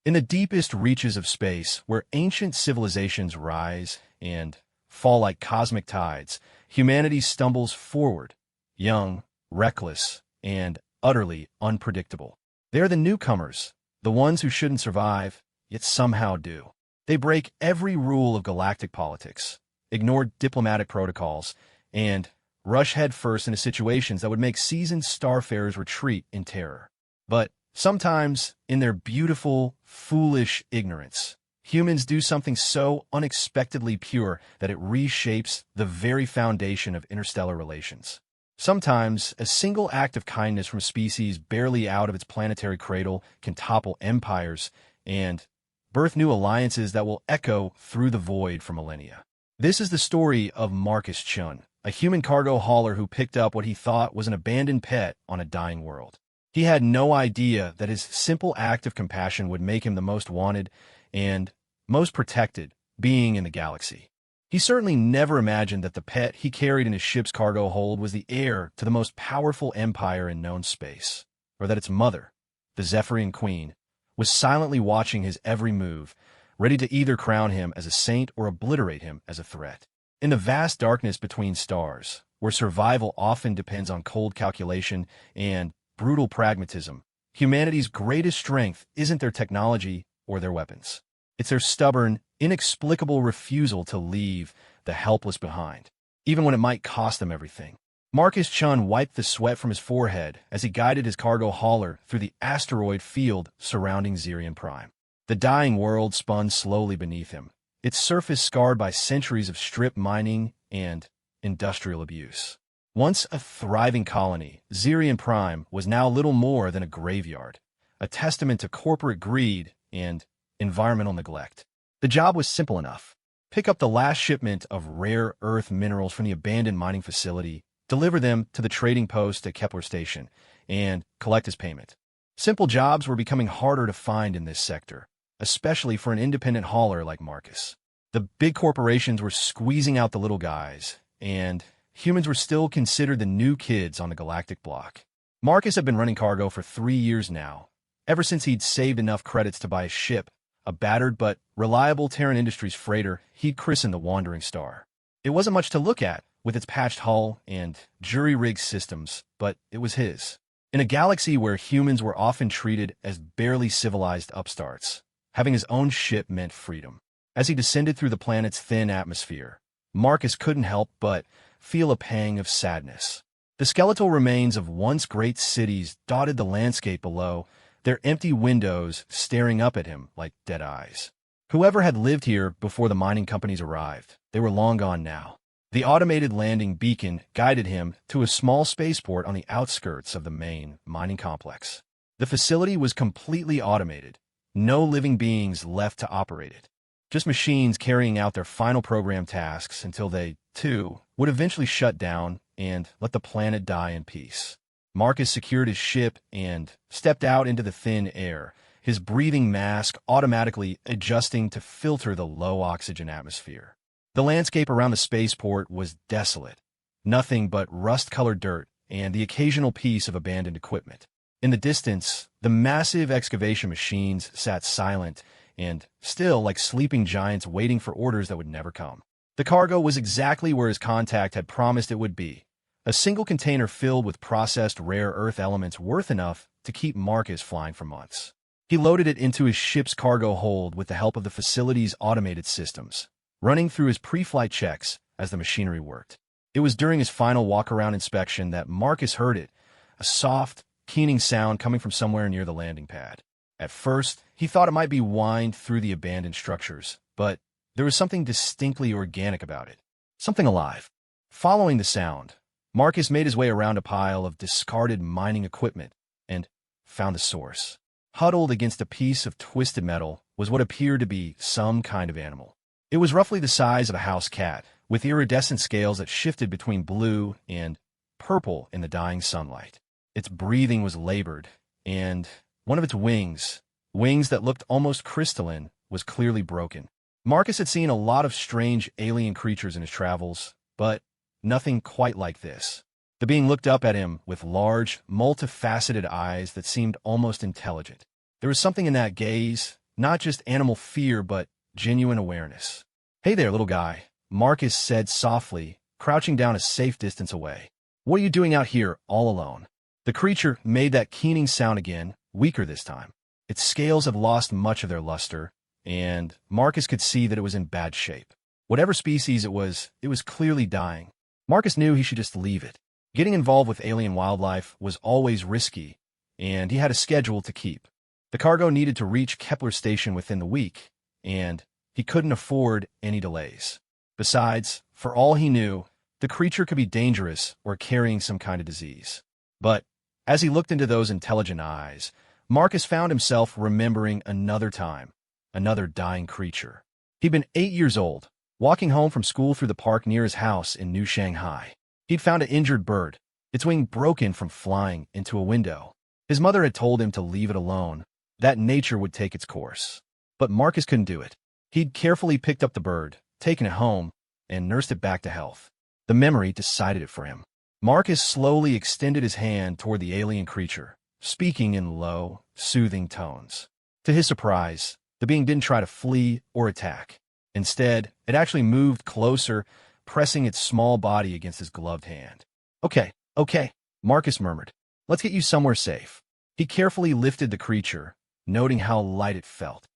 In the deepest reaches of space, where ancient civilizations rise and fall like cosmic tides, humanity stumbles forward, young, reckless, and utterly unpredictable. They are the newcomers, the ones who shouldn't survive, yet somehow do. They break every rule of galactic politics, ignore diplomatic protocols, and rush headfirst into situations that would make seasoned starfarers retreat in terror. But sometimes, in their beautiful, foolish ignorance, humans do something so unexpectedly pure that it reshapes the very foundation of interstellar relations. Sometimes, a single act of kindness from a species barely out of its planetary cradle can topple empires and birth new alliances that will echo through the void for millennia. This is the story of Marcus Chun, a human cargo hauler who picked up what he thought was an abandoned pet on a dying world. He had no idea that his simple act of compassion would make him the most wanted and most protected being in the galaxy. He certainly never imagined that the pet he carried in his ship's cargo hold was the heir to the most powerful empire in known space, or that its mother, the Zephyrian Queen, was silently watching his every move, ready to either crown him as a saint or obliterate him as a threat. In the vast darkness between stars, where survival often depends on cold calculation and brutal pragmatism, humanity's greatest strength isn't their technology or their weapons. It's their stubborn, inexplicable refusal to leave the helpless behind, even when it might cost them everything. Marcus Chun wiped the sweat from his forehead as he guided his cargo hauler through the asteroid field surrounding Zirion Prime. The dying world spun slowly beneath him, its surface scarred by centuries of strip mining and industrial abuse. Once a thriving colony, Zirion Prime was now little more than a graveyard, a testament to corporate greed and environmental neglect. The job was simple enough. Pick up the last shipment of rare earth minerals from the abandoned mining facility, deliver them to the trading post at Kepler Station, and collect his payment. Simple jobs were becoming harder to find in this sector, especially for an independent hauler like Marcus. The big corporations were squeezing out the little guys, and humans were still considered the new kids on the galactic block. Marcus had been running cargo for 3 years now, ever since he'd saved enough credits to buy a ship, a battered but reliable Terran Industries freighter he'd christened the Wandering Star. It wasn't much to look at, with its patched hull and jury-rigged systems, but it was his. In a galaxy where humans were often treated as barely civilized upstarts, having his own ship meant freedom. As he descended through the planet's thin atmosphere, Marcus couldn't help but feel a pang of sadness. The skeletal remains of once great cities dotted the landscape below, their empty windows staring up at him like dead eyes. Whoever had lived here before the mining companies arrived, they were long gone now. The automated landing beacon guided him to a small spaceport on the outskirts of the main mining complex. The facility was completely automated, no living beings left to operate it. Just machines carrying out their final program tasks until they, too, would eventually shut down and let the planet die in peace. Marcus secured his ship and stepped out into the thin air, his breathing mask automatically adjusting to filter the low oxygen atmosphere. The landscape around the spaceport was desolate, nothing but rust-colored dirt and the occasional piece of abandoned equipment. In the distance, the massive excavation machines sat silent and still like sleeping giants waiting for orders that would never come. The cargo was exactly where his contact had promised it would be, a single container filled with processed rare earth elements worth enough to keep Marcus flying for months. He loaded it into his ship's cargo hold with the help of the facility's automated systems, running through his pre-flight checks as the machinery worked. It was during his final walk-around inspection that Marcus heard it, a soft, keening sound coming from somewhere near the landing pad. At first, he thought it might be whined through the abandoned structures, but there was something distinctly organic about it, something alive. Following the sound, Marcus made his way around a pile of discarded mining equipment and found the source. Huddled against a piece of twisted metal was what appeared to be some kind of animal. It was roughly the size of a house cat, with iridescent scales that shifted between blue and purple in the dying sunlight. Its breathing was labored, and one of its wings that looked almost crystalline, was clearly broken. Marcus had seen a lot of strange alien creatures in his travels, but nothing quite like this. The being looked up at him with large, multifaceted eyes that seemed almost intelligent. There was something in that gaze, not just animal fear, but genuine awareness. "Hey there, little guy," Marcus said softly, crouching down a safe distance away. "What are you doing out here all alone?" The creature made that keening sound again, weaker this time. Its scales had lost much of their luster, and Marcus could see that it was in bad shape. Whatever species it was clearly dying. Marcus knew he should just leave it. Getting involved with alien wildlife was always risky, and he had a schedule to keep. The cargo needed to reach Kepler Station within the week, and he couldn't afford any delays. Besides, for all he knew, the creature could be dangerous or carrying some kind of disease. But as he looked into those intelligent eyes, Marcus found himself remembering another time, another dying creature. He'd been 8 years old, walking home from school through the park near his house in New Shanghai. He'd found an injured bird, its wing broken from flying into a window. His mother had told him to leave it alone, that nature would take its course. But Marcus couldn't do it. He'd carefully picked up the bird, taken it home, and nursed it back to health. The memory decided it for him. Marcus slowly extended his hand toward the alien creature, speaking in low, soothing tones. To his surprise, the being didn't try to flee or attack. Instead, it actually moved closer, pressing its small body against his gloved hand. Okay, Marcus murmured. "Let's get you somewhere safe." He carefully lifted the creature, noting how light it felt,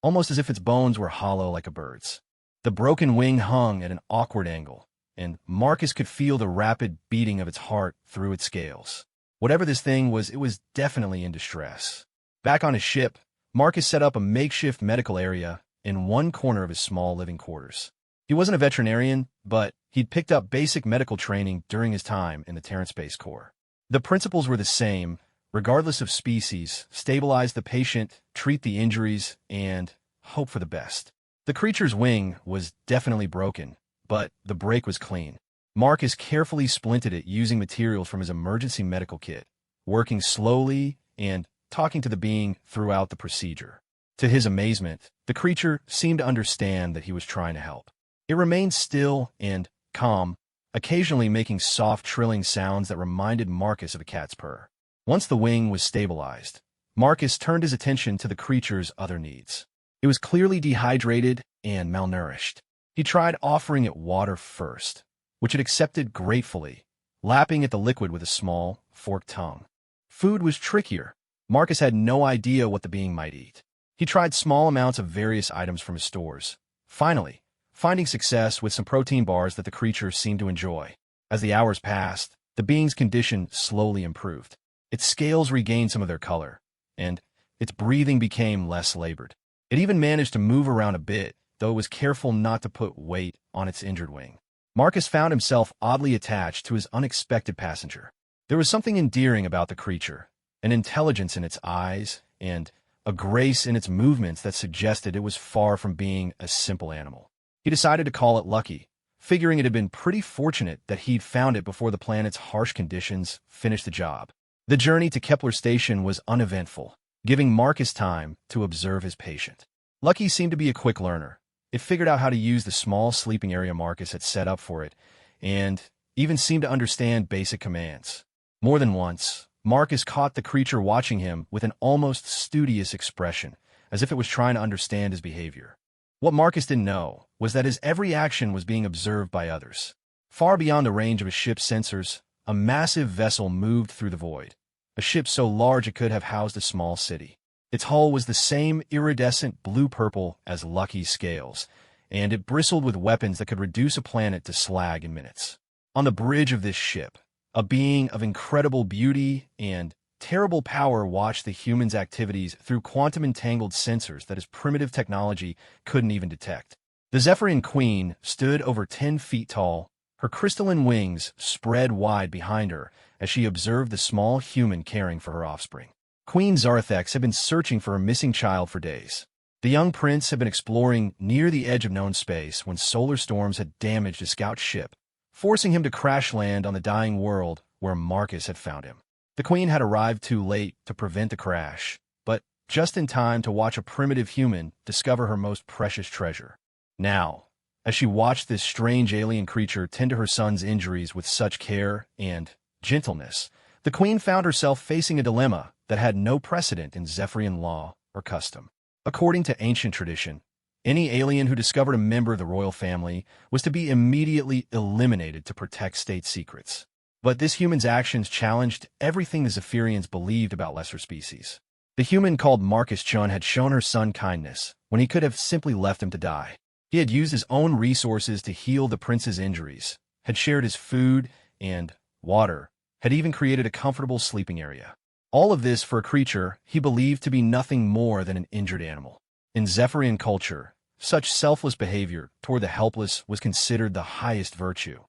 almost as if its bones were hollow like a bird's. The broken wing hung at an awkward angle, and Marcus could feel the rapid beating of its heart through its scales. Whatever this thing was, it was definitely in distress. Back on his ship, Marcus set up a makeshift medical area in one corner of his small living quarters. He wasn't a veterinarian, but he'd picked up basic medical training during his time in the Terran Space Corps. The principles were the same, regardless of species: stabilize the patient, treat the injuries, and hope for the best. The creature's wing was definitely broken, but the break was clean. Marcus carefully splinted it using materials from his emergency medical kit, working slowly and talking to the being throughout the procedure. To his amazement, the creature seemed to understand that he was trying to help. It remained still and calm, occasionally making soft, trilling sounds that reminded Marcus of a cat's purr. Once the wing was stabilized, Marcus turned his attention to the creature's other needs. It was clearly dehydrated and malnourished. He tried offering it water first, which it accepted gratefully, lapping at the liquid with a small, forked tongue. Food was trickier. Marcus had no idea what the being might eat. He tried small amounts of various items from his stores, finally finding success with some protein bars that the creature seemed to enjoy. As the hours passed, the being's condition slowly improved. Its scales regained some of their color, and its breathing became less labored. It even managed to move around a bit, though it was careful not to put weight on its injured wing. Marcus found himself oddly attached to his unexpected passenger. There was something endearing about the creature, an intelligence in its eyes, and a grace in its movements that suggested it was far from being a simple animal. He decided to call it Lucky, figuring it had been pretty fortunate that he'd found it before the planet's harsh conditions finished the job. The journey to Kepler Station was uneventful, giving Marcus time to observe his patient. Lucky seemed to be a quick learner. It figured out how to use the small sleeping area Marcus had set up for it, and even seemed to understand basic commands. More than once, Marcus caught the creature watching him with an almost studious expression, as if it was trying to understand his behavior. What Marcus didn't know was that his every action was being observed by others. Far beyond the range of his ship's sensors, a massive vessel moved through the void, a ship so large it could have housed a small city. Its hull was the same iridescent blue-purple as Lucky's scales, and it bristled with weapons that could reduce a planet to slag in minutes. On the bridge of this ship, a being of incredible beauty and terrible power watched the human's activities through quantum-entangled sensors that his primitive technology couldn't even detect. The Zephyrian Queen stood over 10 feet tall, her crystalline wings spread wide behind her as she observed the small human caring for her offspring. Queen Zarthex had been searching for her missing child for days. The young prince had been exploring near the edge of known space when solar storms had damaged his scout ship, forcing him to crash land on the dying world where Marcus had found him. The queen had arrived too late to prevent the crash, but just in time to watch a primitive human discover her most precious treasure. Now, as she watched this strange alien creature tend to her son's injuries with such care and gentleness, the queen found herself facing a dilemma that had no precedent in Zephyrian law or custom. According to ancient tradition, any alien who discovered a member of the royal family was to be immediately eliminated to protect state secrets. But this human's actions challenged everything the Zephyrians believed about lesser species. The human called Marcus Chun had shown her son kindness when he could have simply left him to die. He had used his own resources to heal the prince's injuries, had shared his food and water, had even created a comfortable sleeping area. All of this for a creature he believed to be nothing more than an injured animal. In Zephyrian culture, such selfless behavior toward the helpless was considered the highest virtue,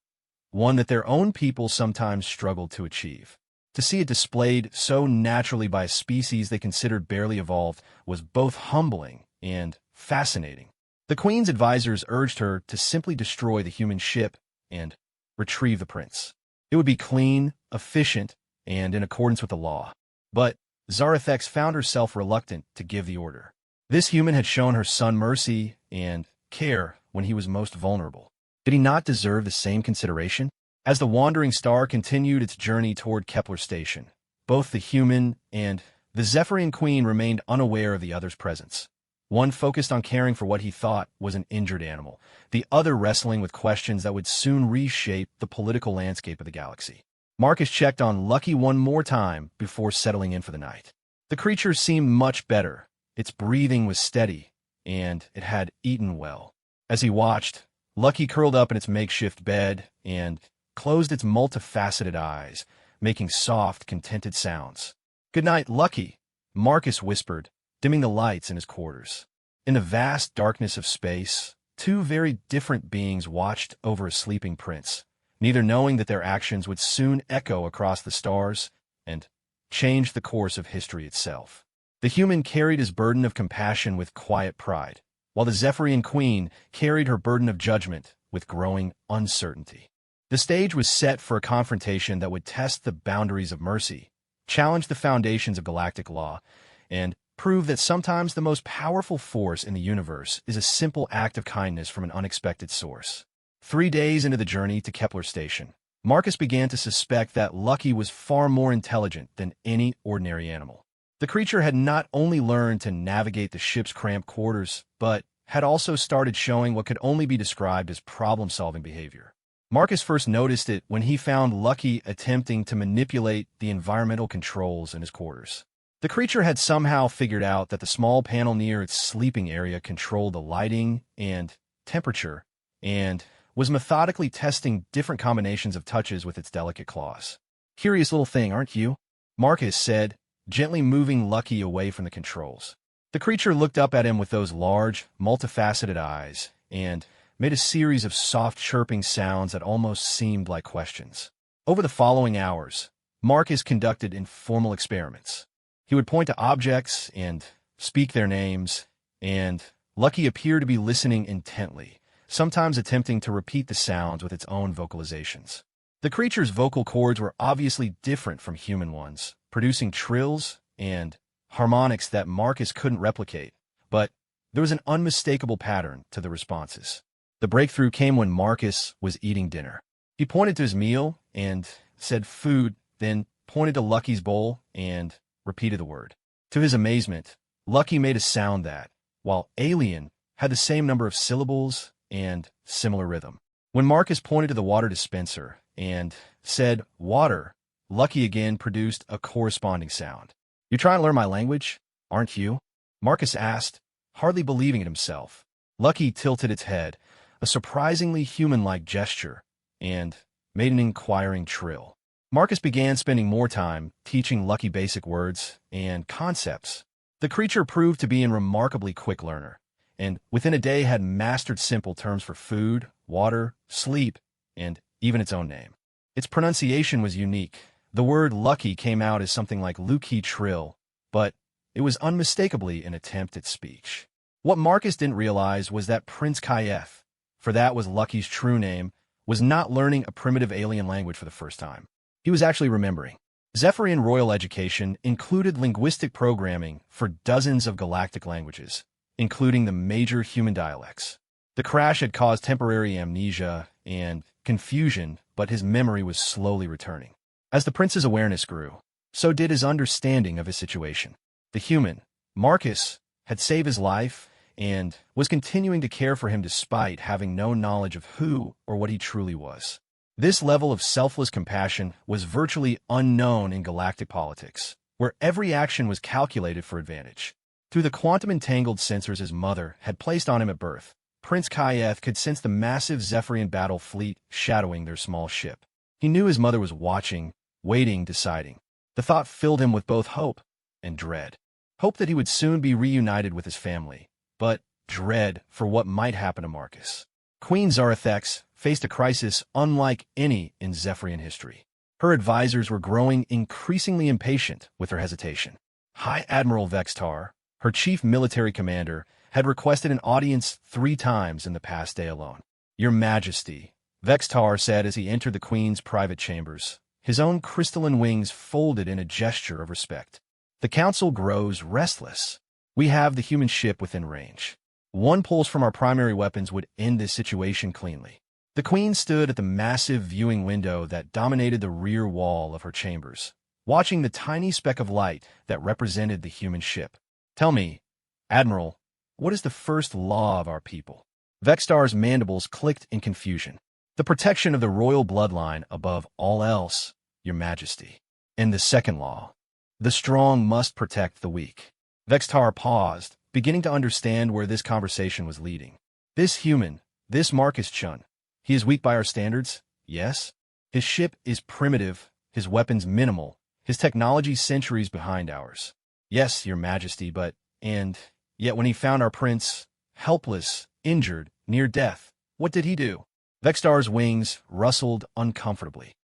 one that their own people sometimes struggled to achieve. To see it displayed so naturally by a species they considered barely evolved was both humbling and fascinating. The queen's advisors urged her to simply destroy the human ship and retrieve the prince. It would be clean, efficient, and in accordance with the law. But Zarathex found herself reluctant to give the order. This human had shown her son mercy and care when he was most vulnerable. Did he not deserve the same consideration? As the wandering star continued its journey toward Kepler Station, both the human and the Zephyrian queen remained unaware of the other's presence. One focused on caring for what he thought was an injured animal, the other wrestling with questions that would soon reshape the political landscape of the galaxy. Marcus checked on Lucky one more time before settling in for the night. The creature seemed much better. Its breathing was steady, and it had eaten well. As he watched, Lucky curled up in its makeshift bed and closed its multifaceted eyes, making soft, contented sounds. "Good night, Lucky," Marcus whispered, dimming the lights in his quarters. In the vast darkness of space, two very different beings watched over a sleeping prince, neither knowing that their actions would soon echo across the stars and change the course of history itself. The human carried his burden of compassion with quiet pride, while the Zephyrian queen carried her burden of judgment with growing uncertainty. The stage was set for a confrontation that would test the boundaries of mercy, challenge the foundations of galactic law, and prove that sometimes the most powerful force in the universe is a simple act of kindness from an unexpected source. 3 days into the journey to Kepler Station, Marcus began to suspect that Lucky was far more intelligent than any ordinary animal. The creature had not only learned to navigate the ship's cramped quarters, but had also started showing what could only be described as problem-solving behavior. Marcus first noticed it when he found Lucky attempting to manipulate the environmental controls in his quarters. The creature had somehow figured out that the small panel near its sleeping area controlled the lighting and temperature, and was methodically testing different combinations of touches with its delicate claws. "Curious little thing, aren't you?" Marcus said, gently moving Lucky away from the controls. The creature looked up at him with those large, multifaceted eyes, and made a series of soft chirping sounds that almost seemed like questions. Over the following hours, Marcus conducted informal experiments. He would point to objects and speak their names, and Lucky appeared to be listening intently, sometimes attempting to repeat the sounds with its own vocalizations. The creature's vocal cords were obviously different from human ones, producing trills and harmonics that Marcus couldn't replicate, but there was an unmistakable pattern to the responses. The breakthrough came when Marcus was eating dinner. He pointed to his meal and said food, then pointed to Lucky's bowl and repeated the word. To his amazement, Lucky made a sound that, while alien, had the same number of syllables and similar rhythm. When Marcus pointed to the water dispenser and said water, Lucky again produced a corresponding sound. "You trying to learn my language, aren't you?" Marcus asked, hardly believing it himself. Lucky tilted its head, a surprisingly human-like gesture, and made an inquiring trill. Marcus began spending more time teaching Lucky basic words and concepts. The creature proved to be a remarkably quick learner, and within a day had mastered simple terms for food, water, sleep, and even its own name. Its pronunciation was unique. The word Lucky came out as something like Luki Trill, but it was unmistakably an attempt at speech. What Marcus didn't realize was that Prince Kayeth, for that was Lucky's true name, was not learning a primitive alien language for the first time. He was actually remembering. Zephyrian royal education included linguistic programming for dozens of galactic languages, including the major human dialects. The crash had caused temporary amnesia and confusion, but his memory was slowly returning. As the prince's awareness grew, so did his understanding of his situation. The human, Marcus, had saved his life and was continuing to care for him despite having no knowledge of who or what he truly was. This level of selfless compassion was virtually unknown in galactic politics, where every action was calculated for advantage. Through the quantum-entangled sensors his mother had placed on him at birth, Prince Kayeth could sense the massive Zephyrian battle fleet shadowing their small ship. He knew his mother was watching, waiting, deciding. The thought filled him with both hope and dread. Hope that he would soon be reunited with his family, but dread for what might happen to Marcus. Queen Zarathex faced a crisis unlike any in Zephyrian history. Her advisors were growing increasingly impatient with her hesitation. High Admiral Vextar, her chief military commander, had requested an audience 3 times in the past day alone. "Your Majesty," Vextar said as he entered the Queen's private chambers, his own crystalline wings folded in a gesture of respect. "The Council grows restless. We have the human ship within range. One pulse from our primary weapons would end this situation cleanly." The Queen stood at the massive viewing window that dominated the rear wall of her chambers, watching the tiny speck of light that represented the human ship. "Tell me, Admiral, what is the first law of our people?" Vextar's mandibles clicked in confusion. "The protection of the royal bloodline above all else, Your Majesty." "And the second law?" "The strong must protect the weak." Vextar paused, beginning to understand where this conversation was leading. This human, this Marcus Chun, he is weak by our standards, yes? His ship is primitive, his weapons minimal, his technology centuries behind ours. Yes, Your Majesty, but, and yet when he found our prince, helpless, injured, near death, what did he do? Vextar's wings rustled uncomfortably.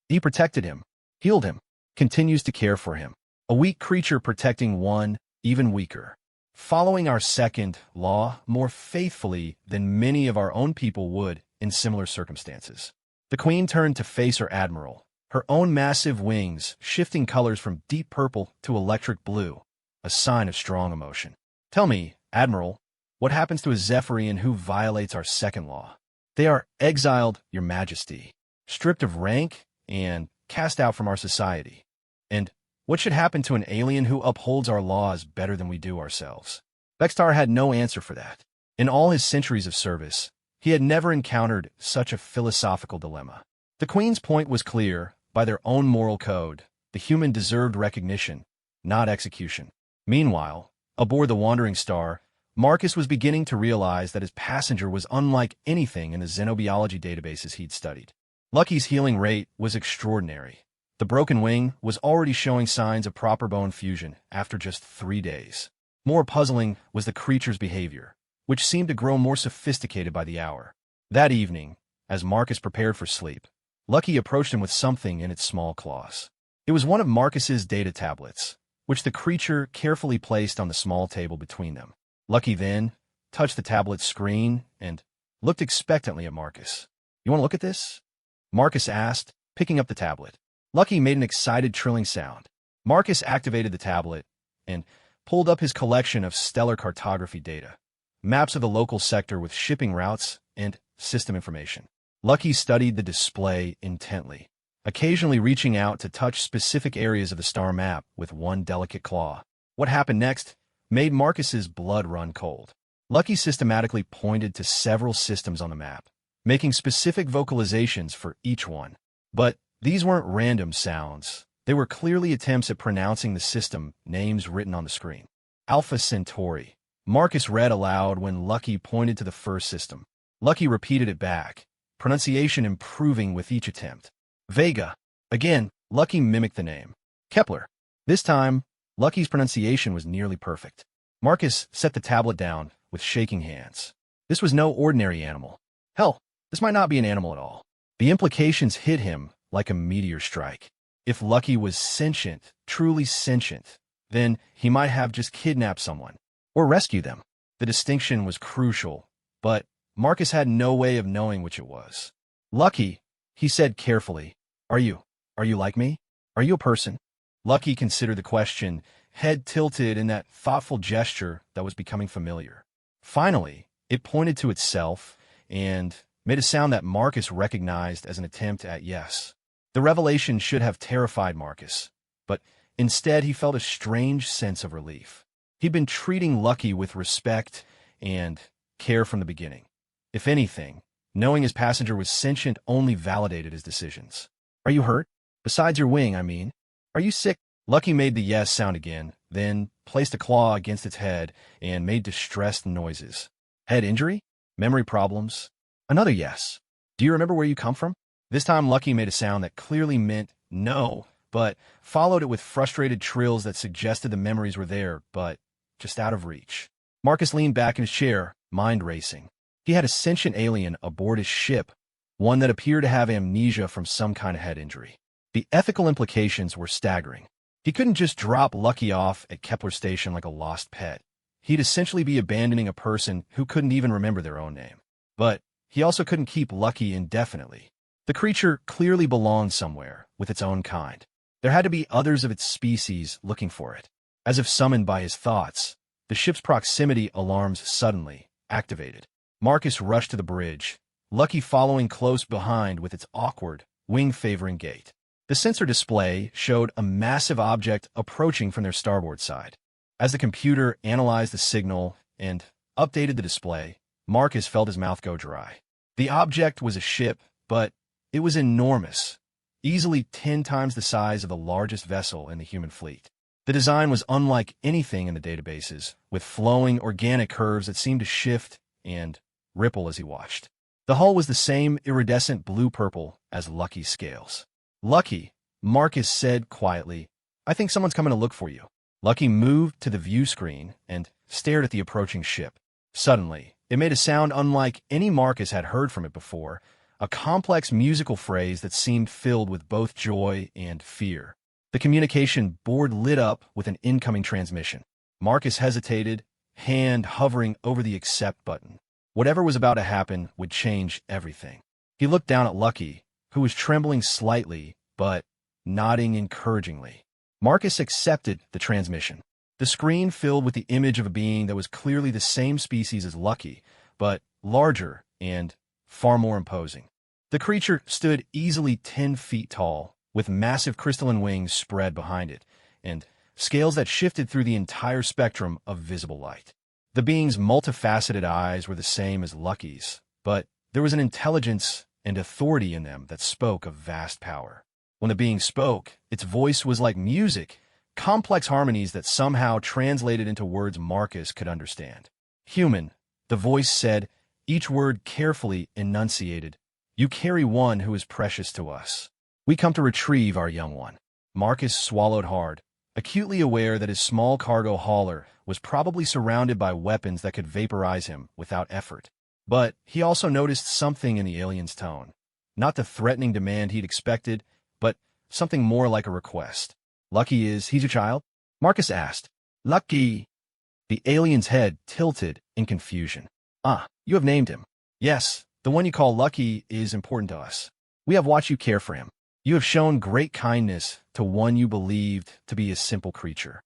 He protected him, healed him, continues to care for him. A weak creature protecting one, even weaker. Following our second law more faithfully than many of our own people would in similar circumstances. The Queen turned to face her admiral, her own massive wings shifting colors from deep purple to electric blue, a sign of strong emotion. "Tell me, Admiral, what happens to a Zephyrian who violates our second law?" "They are exiled, Your Majesty, stripped of rank and cast out from our society." "And what should happen to an alien who upholds our laws better than we do ourselves?" Vextar had no answer for that. In all his centuries of service, he had never encountered such a philosophical dilemma. The Queen's point was clear. By their own moral code, the human deserved recognition, not execution. Meanwhile, aboard the Wandering Star, Marcus was beginning to realize that his passenger was unlike anything in the xenobiology databases he'd studied. Lucky's healing rate was extraordinary. The broken wing was already showing signs of proper bone fusion after just 3 days. More puzzling was the creature's behavior, which seemed to grow more sophisticated by the hour. That evening, as Marcus prepared for sleep, Lucky approached him with something in its small claws. It was one of Marcus's data tablets, which the creature carefully placed on the small table between them. Lucky then touched the tablet's screen and looked expectantly at Marcus. "You want to look at this?" Marcus asked, picking up the tablet. Lucky made an excited trilling sound. Marcus activated the tablet and pulled up his collection of stellar cartography data, maps of the local sector with shipping routes and system information. Lucky studied the display intently, occasionally reaching out to touch specific areas of the star map with one delicate claw. What happened next made Marcus's blood run cold. Lucky systematically pointed to several systems on the map, making specific vocalizations for each one. But these weren't random sounds. They were clearly attempts at pronouncing the system names written on the screen. Alpha Centauri. Marcus read aloud when Lucky pointed to the first system. Lucky repeated it back, pronunciation improving with each attempt. Vega. Again, Lucky mimicked the name. Kepler. This time, Lucky's pronunciation was nearly perfect. Marcus set the tablet down with shaking hands. This was no ordinary animal. Hell, this might not be an animal at all. The implications hit him like a meteor strike. If Lucky was sentient, truly sentient, then he might have just kidnapped someone or rescued them. The distinction was crucial, but Marcus had no way of knowing which it was. "Lucky," he said carefully, Are you like me? Are you a person?" Lucky considered the question, head tilted in that thoughtful gesture that was becoming familiar. Finally, it pointed to itself and made a sound that Marcus recognized as an attempt at yes. The revelation should have terrified Marcus, but instead he felt a strange sense of relief. He'd been treating Lucky with respect and care from the beginning. If anything, knowing his passenger was sentient only validated his decisions. Are you hurt? Besides your wing, I mean. Are you sick? Lucky made the yes sound again, then placed a claw against its head and made distressed noises. Head injury? Memory problems? Another yes. Do you remember where you come from? This time Lucky made a sound that clearly meant no, but followed it with frustrated trills that suggested the memories were there, but just out of reach. Marcus leaned back in his chair, mind racing. He had a sentient alien aboard his ship, one that appeared to have amnesia from some kind of head injury. The ethical implications were staggering. He couldn't just drop Lucky off at Kepler Station like a lost pet. He'd essentially be abandoning a person who couldn't even remember their own name. But he also couldn't keep Lucky indefinitely. The creature clearly belonged somewhere, with its own kind. There had to be others of its species looking for it. As if summoned by his thoughts, the ship's proximity alarms suddenly activated. Marcus rushed to the bridge, Lucky following close behind with its awkward, wing-favoring gait. The sensor display showed a massive object approaching from their starboard side. As the computer analyzed the signal and updated the display, Marcus felt his mouth go dry. The object was a ship, but it was enormous, easily 10 times the size of the largest vessel in the human fleet. The design was unlike anything in the databases, with flowing organic curves that seemed to shift and ripple as he watched. The hull was the same iridescent blue-purple as Lucky's scales. Lucky, Marcus said quietly, I think someone's coming to look for you. Lucky moved to the view screen and stared at the approaching ship. Suddenly, it made a sound unlike any Marcus had heard from it before, a complex musical phrase that seemed filled with both joy and fear. The communication board lit up with an incoming transmission. Marcus hesitated, hand hovering over the accept button. Whatever was about to happen would change everything. He looked down at Lucky, who was trembling slightly, but nodding encouragingly. Marcus accepted the transmission. The screen filled with the image of a being that was clearly the same species as Lucky, but larger and far more imposing. The creature stood easily 10 feet tall, with massive crystalline wings spread behind it, and scales that shifted through the entire spectrum of visible light. The being's multifaceted eyes were the same as Lucky's, but there was an intelligence and authority in them that spoke of vast power. When the being spoke, its voice was like music, complex harmonies that somehow translated into words Marcus could understand. Human, the voice said, each word carefully enunciated, you carry one who is precious to us. We come to retrieve our young one. Marcus swallowed hard, acutely aware that his small cargo hauler was probably surrounded by weapons that could vaporize him without effort. But he also noticed something in the alien's tone. Not the threatening demand he'd expected, but something more like a request. He's your child? Marcus asked. Lucky. The alien's head tilted in confusion. Ah, you have named him. Yes, the one you call Lucky is important to us. We have watched you care for him. You have shown great kindness to one you believed to be a simple creature.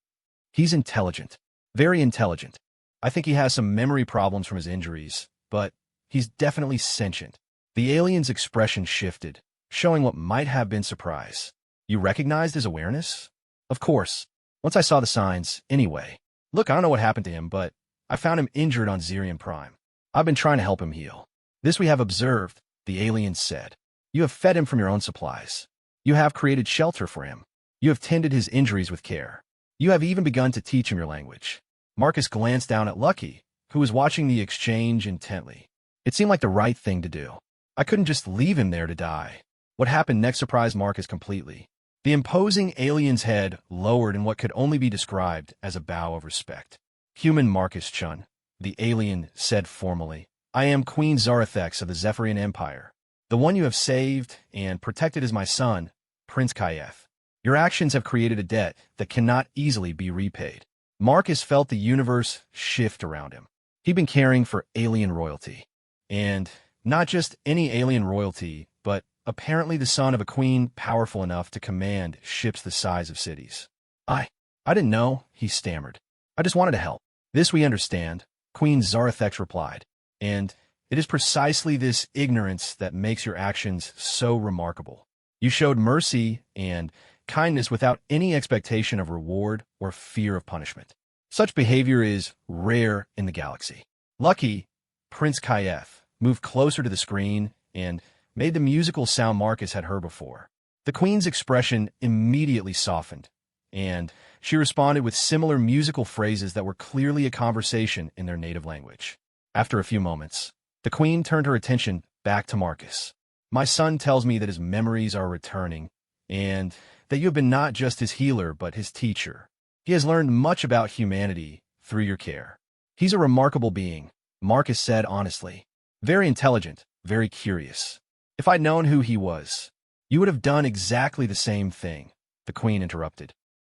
He's intelligent, very intelligent. I think he has some memory problems from his injuries, but he's definitely sentient. The alien's expression shifted, showing what might have been surprise. You recognized his awareness? Of course. Once I saw the signs, anyway. Look, I don't know what happened to him, but I found him injured on Zirian Prime. I've been trying to help him heal. This we have observed, the alien said. You have fed him from your own supplies. You have created shelter for him. You have tended his injuries with care. You have even begun to teach him your language. Marcus glanced down at Lucky, who was watching the exchange intently. It seemed like the right thing to do. I couldn't just leave him there to die. What happened next surprised Marcus completely. The imposing alien's head lowered in what could only be described as a bow of respect. Human Marcus Chun, the alien said formally, I am Queen Zarathex of the Zephyrian Empire. The one you have saved and protected is my son, Prince Kayeth. Your actions have created a debt that cannot easily be repaid. Marcus felt the universe shift around him. He'd been caring for alien royalty. And not just any alien royalty, but apparently the son of a queen powerful enough to command ships the size of cities. I didn't know, he stammered. I just wanted to help. This we understand, Queen Zarathex replied. And it is precisely this ignorance that makes your actions so remarkable. You showed mercy and kindness without any expectation of reward or fear of punishment. Such behavior is rare in the galaxy. Lucky, Prince Kayeth moved closer to the screen and made the musical sound Marcus had heard before. The Queen's expression immediately softened, and she responded with similar musical phrases that were clearly a conversation in their native language. After a few moments, the Queen turned her attention back to Marcus. My son tells me that his memories are returning, and that you have been not just his healer, but his teacher. He has learned much about humanity through your care. He's a remarkable being, Marcus said honestly. Very intelligent, very curious. If I'd known who he was, you would have done exactly the same thing, the Queen interrupted.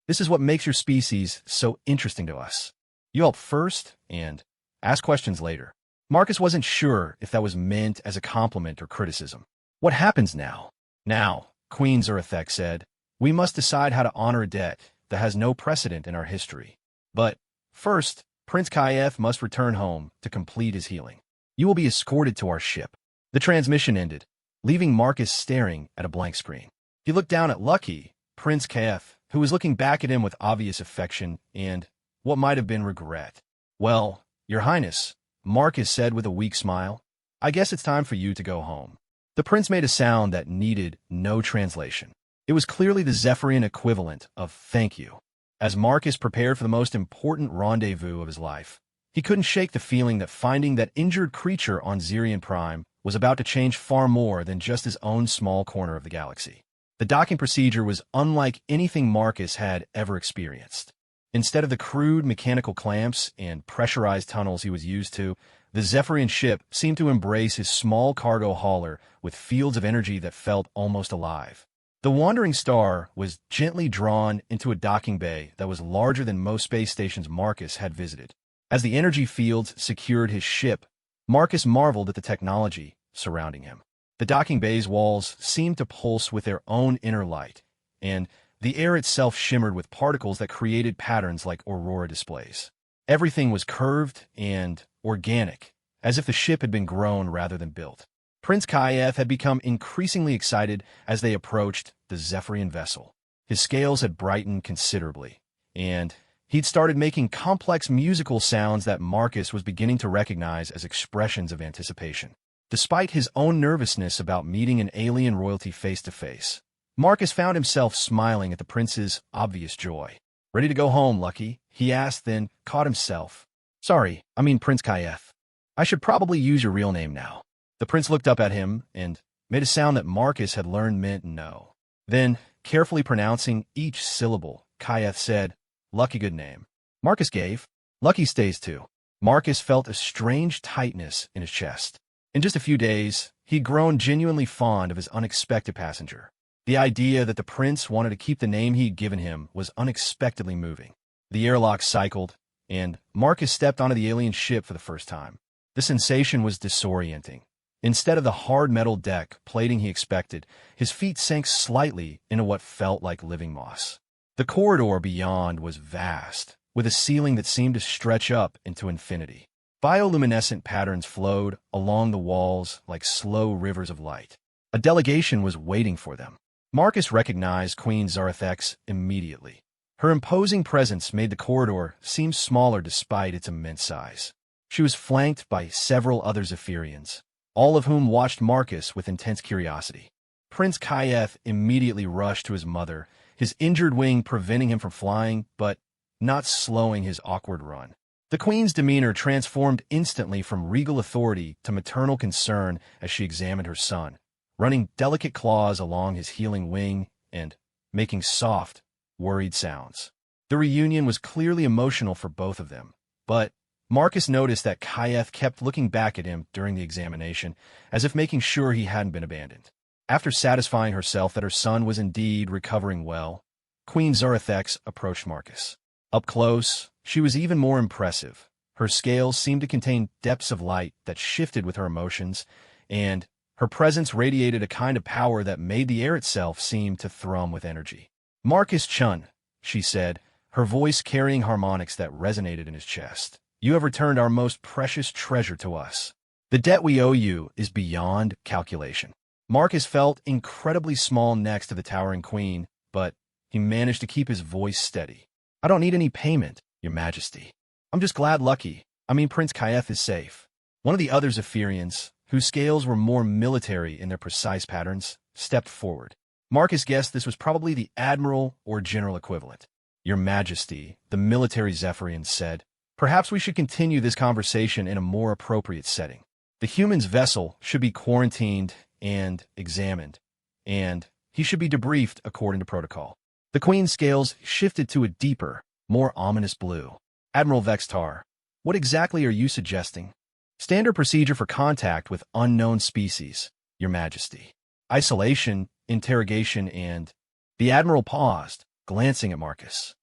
This is what makes your species so interesting to us. You help first and ask questions later. Marcus wasn't sure if that was meant as a compliment or criticism. What happens now? Now, Queen Zurathek said, we must decide how to honor a debt that has no precedent in our history. But first, Prince Kayeth must return home to complete his healing. You will be escorted to our ship. The transmission ended, leaving Marcus staring at a blank screen. He looked down at Lucky, Prince Kayeth, who was looking back at him with obvious affection and what might have been regret. Well, Your Highness, Marcus said with a weak smile, I guess it's time for you to go home. The prince made a sound that needed no translation. It was clearly the Zephyrian equivalent of thank you. As Marcus prepared for the most important rendezvous of his life, he couldn't shake the feeling that finding that injured creature on Zirian Prime was about to change far more than just his own small corner of the galaxy. The docking procedure was unlike anything Marcus had ever experienced. Instead of the crude mechanical clamps and pressurized tunnels he was used to, the Zephyrian ship seemed to embrace his small cargo hauler with fields of energy that felt almost alive. The wandering star was gently drawn into a docking bay that was larger than most space stations Marcus had visited. As the energy fields secured his ship, Marcus marveled at the technology surrounding him. The docking bay's walls seemed to pulse with their own inner light, and the air itself shimmered with particles that created patterns like aurora displays. Everything was curved and organic, as if the ship had been grown rather than built. Prince Kayeth had become increasingly excited as they approached the Zephyrian vessel. His scales had brightened considerably, and he'd started making complex musical sounds that Marcus was beginning to recognize as expressions of anticipation. Despite his own nervousness about meeting an alien royalty face-to-face, Marcus found himself smiling at the prince's obvious joy. Ready to go home, Lucky? He asked, then caught himself. Sorry, I mean Prince Kayeth. I should probably use your real name now. The prince looked up at him and made a sound that Marcus had learned meant no. Then, carefully pronouncing each syllable, Kayeth said, Lucky, good name. Marcus gave. Lucky stays too. Marcus felt a strange tightness in his chest. In just a few days, he'd grown genuinely fond of his unexpected passenger. The idea that the prince wanted to keep the name he'd given him was unexpectedly moving. The airlock cycled, and Marcus stepped onto the alien ship for the first time. The sensation was disorienting. Instead of the hard metal deck plating he expected, his feet sank slightly into what felt like living moss. The corridor beyond was vast, with a ceiling that seemed to stretch up into infinity. Bioluminescent patterns flowed along the walls like slow rivers of light. A delegation was waiting for them. Marcus recognized Queen Zarathek's immediately. Her imposing presence made the corridor seem smaller despite its immense size. She was flanked by several other Zephyrians, all of whom watched Marcus with intense curiosity. Prince Kayeth immediately rushed to his mother, his injured wing preventing him from flying, but not slowing his awkward run. The Queen's demeanor transformed instantly from regal authority to maternal concern as she examined her son, running delicate claws along his healing wing and making soft, worried sounds. The reunion was clearly emotional for both of them, but Marcus noticed that Kayeth kept looking back at him during the examination, as if making sure he hadn't been abandoned. After satisfying herself that her son was indeed recovering well, Queen Zarathek approached Marcus. Up close, she was even more impressive. Her scales seemed to contain depths of light that shifted with her emotions, and her presence radiated a kind of power that made the air itself seem to thrum with energy. Marcus Chun, she said, her voice carrying harmonics that resonated in his chest. You have returned our most precious treasure to us. The debt we owe you is beyond calculation. Marcus felt incredibly small next to the towering queen, but he managed to keep his voice steady. I don't need any payment, Your Majesty. I'm just glad Prince Kaeth is safe. One of the other Zephyrians, whose scales were more military in their precise patterns, stepped forward. Marcus guessed this was probably the admiral or general equivalent. Your Majesty, the military Zephyrian said, perhaps we should continue this conversation in a more appropriate setting. The human's vessel should be quarantined and examined, and he should be debriefed according to protocol. The Queen's scales shifted to a deeper, more ominous blue. Admiral Vextar, what exactly are you suggesting? Standard procedure for contact with unknown species, Your Majesty. Isolation, interrogation, and... The Admiral paused, glancing at Marcus.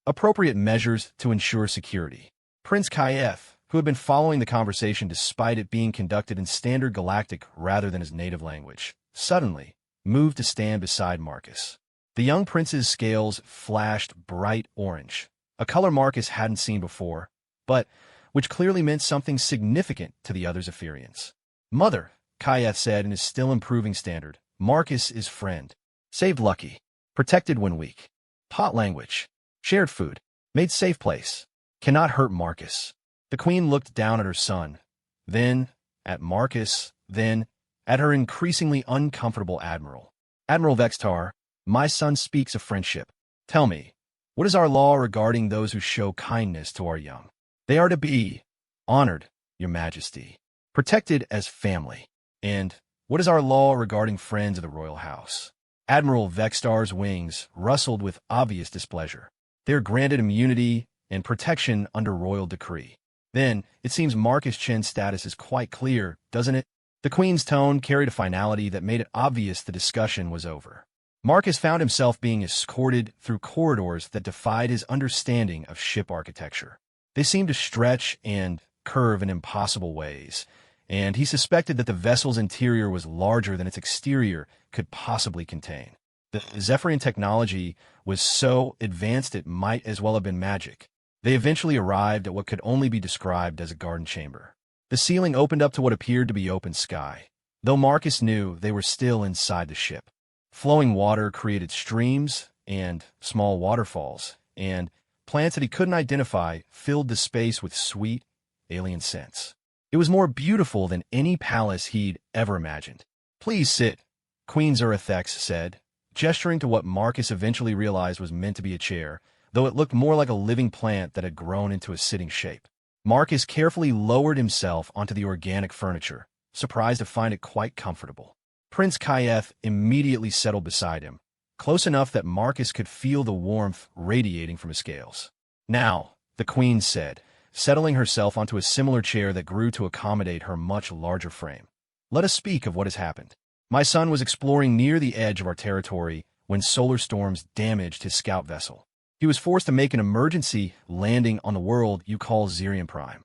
Appropriate measures to ensure security. Prince Kaeth, who had been following the conversation despite it being conducted in Standard Galactic rather than his native language, suddenly moved to stand beside Marcus. The young prince's scales flashed bright orange, a color Marcus hadn't seen before, but which clearly meant something significant to the other Zephyrians. Mother, Kaeth said in his still improving Standard, Marcus is friend. Saved lucky. Protected when weak. Pot language. Shared food. Made safe place. Cannot hurt Marcus. The Queen looked down at her son, then at Marcus, then at her increasingly uncomfortable Admiral. Admiral Vextar, my son speaks of friendship. Tell me, what is our law regarding those who show kindness to our young? They are to be honored, Your Majesty, protected as family. And what is our law regarding friends of the royal house? Admiral Vextar's wings rustled with obvious displeasure. They are granted immunity and protection under royal decree. Then, it seems Marcus Chen's status is quite clear, doesn't it? The Queen's tone carried a finality that made it obvious the discussion was over. Marcus found himself being escorted through corridors that defied his understanding of ship architecture. They seemed to stretch and curve in impossible ways, and he suspected that the vessel's interior was larger than its exterior could possibly contain. The Zephyrian technology was so advanced it might as well have been magic. They eventually arrived at what could only be described as a garden chamber. The ceiling opened up to what appeared to be open sky, though Marcus knew they were still inside the ship. Flowing water created streams and small waterfalls, and plants that he couldn't identify filled the space with sweet, alien scents. It was more beautiful than any palace he'd ever imagined. Please sit, Queen Zurathex said, gesturing to what Marcus eventually realized was meant to be a chair, though it looked more like a living plant that had grown into a sitting shape. Marcus carefully lowered himself onto the organic furniture, surprised to find it quite comfortable. Prince Kaeth immediately settled beside him, close enough that Marcus could feel the warmth radiating from his scales. Now, the Queen said, settling herself onto a similar chair that grew to accommodate her much larger frame. Let us speak of what has happened. My son was exploring near the edge of our territory when solar storms damaged his scout vessel. He was forced to make an emergency landing on the world you call Zirian Prime.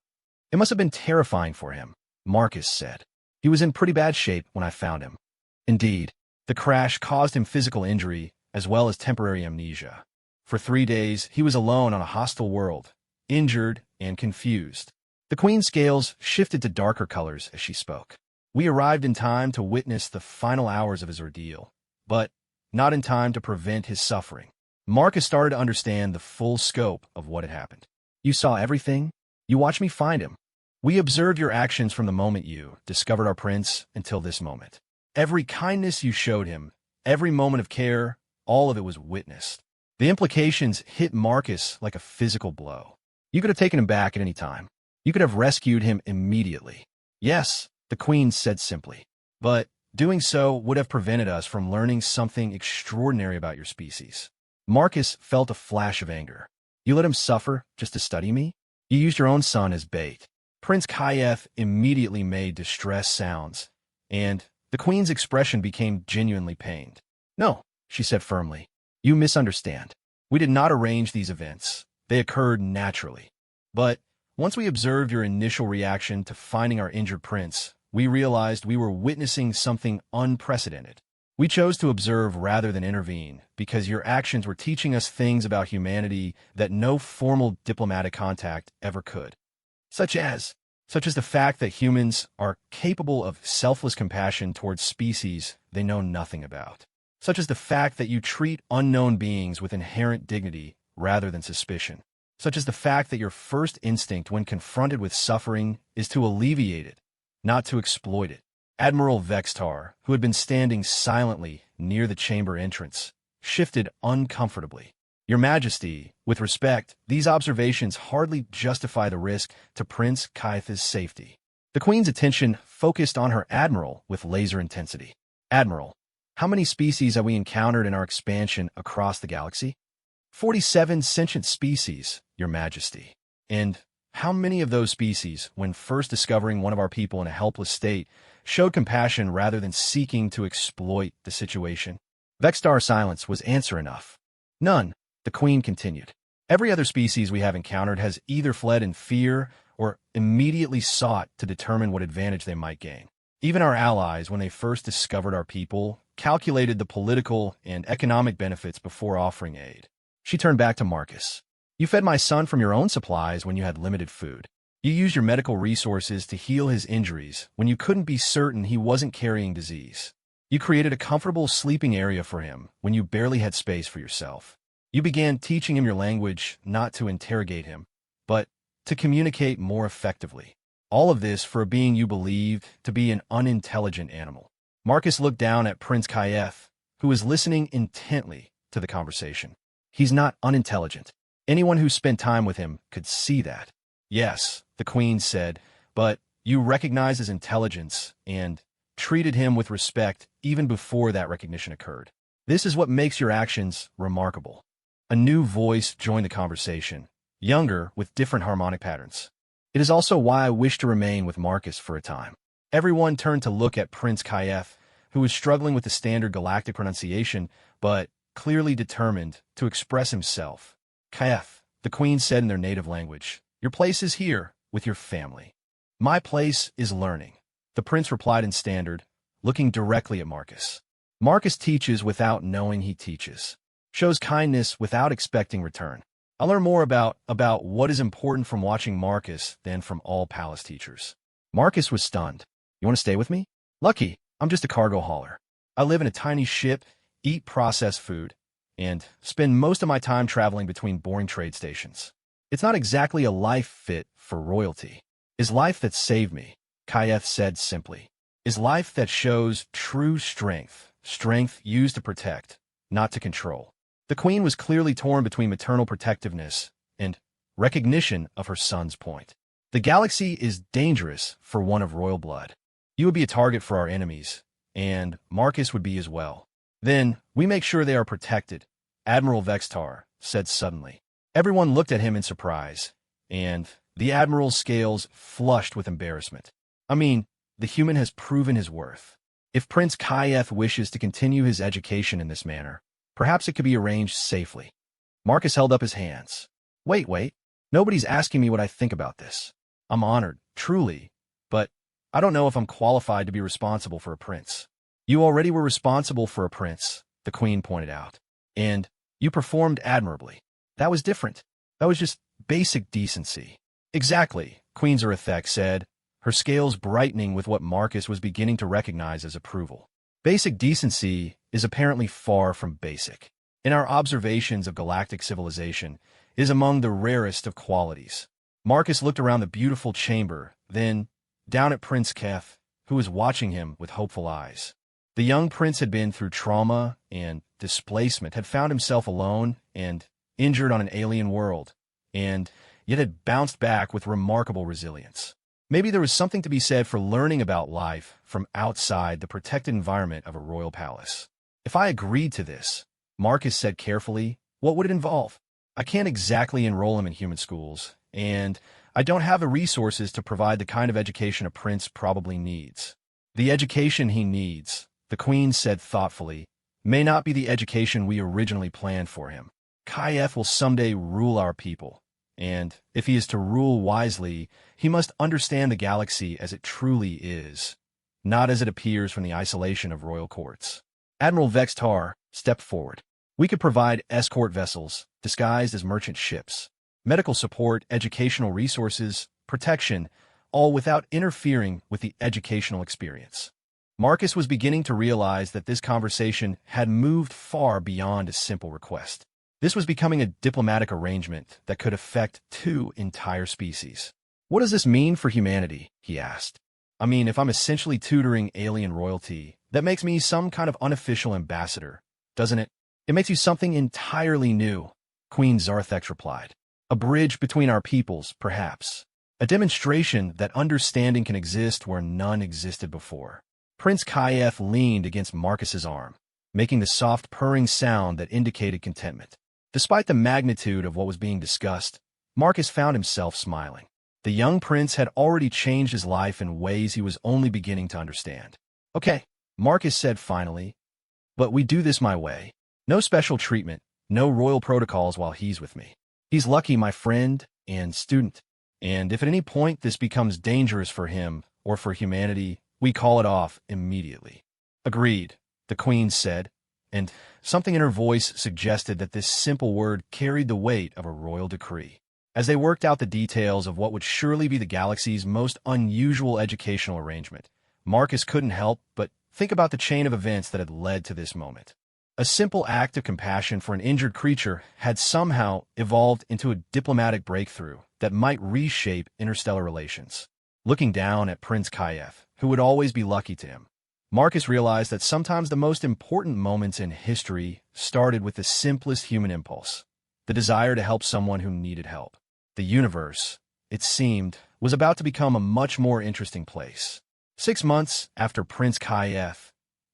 It must have been terrifying for him, Marcus said. He was in pretty bad shape when I found him. Indeed, the crash caused him physical injury as well as temporary amnesia. For 3 days, he was alone on a hostile world, injured and confused. The Queen's scales shifted to darker colors as she spoke. We arrived in time to witness the final hours of his ordeal, but not in time to prevent his suffering. Marcus started to understand the full scope of what had happened. You saw everything? You watched me find him. We observed your actions from the moment you discovered our prince until this moment. Every kindness you showed him, every moment of care, all of it was witnessed. The implications hit Marcus like a physical blow. You could have taken him back at any time. You could have rescued him immediately. Yes, the Queen said simply. But doing so would have prevented us from learning something extraordinary about your species. Marcus felt a flash of anger. You let him suffer just to study me? You used your own son as bait. Prince Kaeth immediately made distressed sounds, and the Queen's expression became genuinely pained. No, she said firmly. You misunderstand. We did not arrange these events. They occurred naturally. But once we observed your initial reaction to finding our injured prince, we realized we were witnessing something unprecedented. We chose to observe rather than intervene because your actions were teaching us things about humanity that no formal diplomatic contact ever could. Such as the fact that humans are capable of selfless compassion towards species they know nothing about. Such as the fact that you treat unknown beings with inherent dignity rather than suspicion. such as the fact that your first instinct when confronted with suffering is to alleviate it, not to exploit it. Admiral Vextar, who had been standing silently near the chamber entrance, shifted uncomfortably. Your Majesty, with respect, these observations hardly justify the risk to Prince Kaith's safety. The Queen's attention focused on her admiral with laser intensity. Admiral, how many species have we encountered in our expansion across the galaxy? 47 sentient species, Your Majesty. And how many of those species, when first discovering one of our people in a helpless state, showed compassion rather than seeking to exploit the situation? Vextar's silence was answer enough. None, the Queen continued. Every other species we have encountered has either fled in fear or immediately sought to determine what advantage they might gain. Even our allies, when they first discovered our people, calculated the political and economic benefits before offering aid. She turned back to Marcus. You fed my son from your own supplies when you had limited food. You used your medical resources to heal his injuries when you couldn't be certain he wasn't carrying disease. You created a comfortable sleeping area for him when you barely had space for yourself. You began teaching him your language not to interrogate him, but to communicate more effectively. All of this for a being you believed to be an unintelligent animal. Marcus looked down at Prince Kaith, who was listening intently to the conversation. He's not unintelligent. Anyone who spent time with him could see that. Yes, the Queen said, but you recognized his intelligence and treated him with respect even before that recognition occurred. This is what makes your actions remarkable. A new voice joined the conversation, younger with different harmonic patterns. It is also why I wish to remain with Marcus for a time. Everyone turned to look at Prince Kaith, who was struggling with the standard galactic pronunciation, but clearly determined to express himself. Kaith, the Queen said in their native language, your place is here, with your family. My place is learning. The Prince replied in standard, looking directly at Marcus. Marcus teaches without knowing he teaches. Shows kindness without expecting return. I learn more about what is important from watching Marcus than from all palace teachers. Marcus was stunned. You want to stay with me? Lucky, I'm just a cargo hauler. I live in a tiny ship, eat processed food, and spend most of my time traveling between boring trade stations. It's not exactly a life fit for royalty. It's life that saved me, Kaith said simply. It's life that shows true strength, strength used to protect, not to control. The Queen was clearly torn between maternal protectiveness and recognition of her son's point. The galaxy is dangerous for one of royal blood. You would be a target for our enemies, and Marcus would be as well. Then, we make sure they are protected, Admiral Vextar said suddenly. Everyone looked at him in surprise, and the Admiral's scales flushed with embarrassment. I mean, the human has proven his worth. If Prince Kaith wishes to continue his education in this manner, perhaps it could be arranged safely. Marcus held up his hands. Wait. Nobody's asking me what I think about this. I'm honored, truly, but I don't know if I'm qualified to be responsible for a prince. You already were responsible for a prince, the Queen pointed out, and you performed admirably. That was different. That was just basic decency. Exactly, Queen Zerethek said, her scales brightening with what Marcus was beginning to recognize as approval. Basic decency is apparently far from basic. In our observations of galactic civilization, it is among the rarest of qualities. Marcus looked around the beautiful chamber, then down at Prince Keth, who was watching him with hopeful eyes. The young prince had been through trauma and displacement, had found himself alone and injured on an alien world, and yet had bounced back with remarkable resilience. Maybe there was something to be said for learning about life from outside the protected environment of a royal palace. If I agreed to this, Marcus said carefully, what would it involve? I can't exactly enroll him in human schools, and I don't have the resources to provide the kind of education a prince probably needs. The education he needs, the Queen said thoughtfully, may not be the education we originally planned for him. Kaith will someday rule our people, and if he is to rule wisely, he must understand the galaxy as it truly is, not as it appears from the isolation of royal courts. Admiral Vextar stepped forward. We could provide escort vessels, disguised as merchant ships, medical support, educational resources, protection, all without interfering with the educational experience. Marcus was beginning to realize that this conversation had moved far beyond a simple request. This was becoming a diplomatic arrangement that could affect two entire species. What does this mean for humanity? He asked. I mean, if I'm essentially tutoring alien royalty, that makes me some kind of unofficial ambassador, doesn't it? It makes you something entirely new, Queen Zarthex replied. A bridge between our peoples, perhaps. A demonstration that understanding can exist where none existed before. Prince Kayeth leaned against Marcus's arm, making the soft purring sound that indicated contentment. Despite the magnitude of what was being discussed, Marcus found himself smiling. The young prince had already changed his life in ways he was only beginning to understand. Okay, Marcus said finally, but we do this my way. No special treatment, no royal protocols while he's with me. He's lucky, my friend and student. And if at any point this becomes dangerous for him or for humanity, we call it off immediately. Agreed, the queen said, and something in her voice suggested that this simple word carried the weight of a royal decree. As they worked out the details of what would surely be the galaxy's most unusual educational arrangement, Marcus couldn't help but think about the chain of events that had led to this moment. A simple act of compassion for an injured creature had somehow evolved into a diplomatic breakthrough that might reshape interstellar relations. Looking down at Prince Kayeth, who would always be lucky to him, Marcus realized that sometimes the most important moments in history started with the simplest human impulse, the desire to help someone who needed help. The universe, it seemed, was about to become a much more interesting place. 6 months after Prince Kayeth,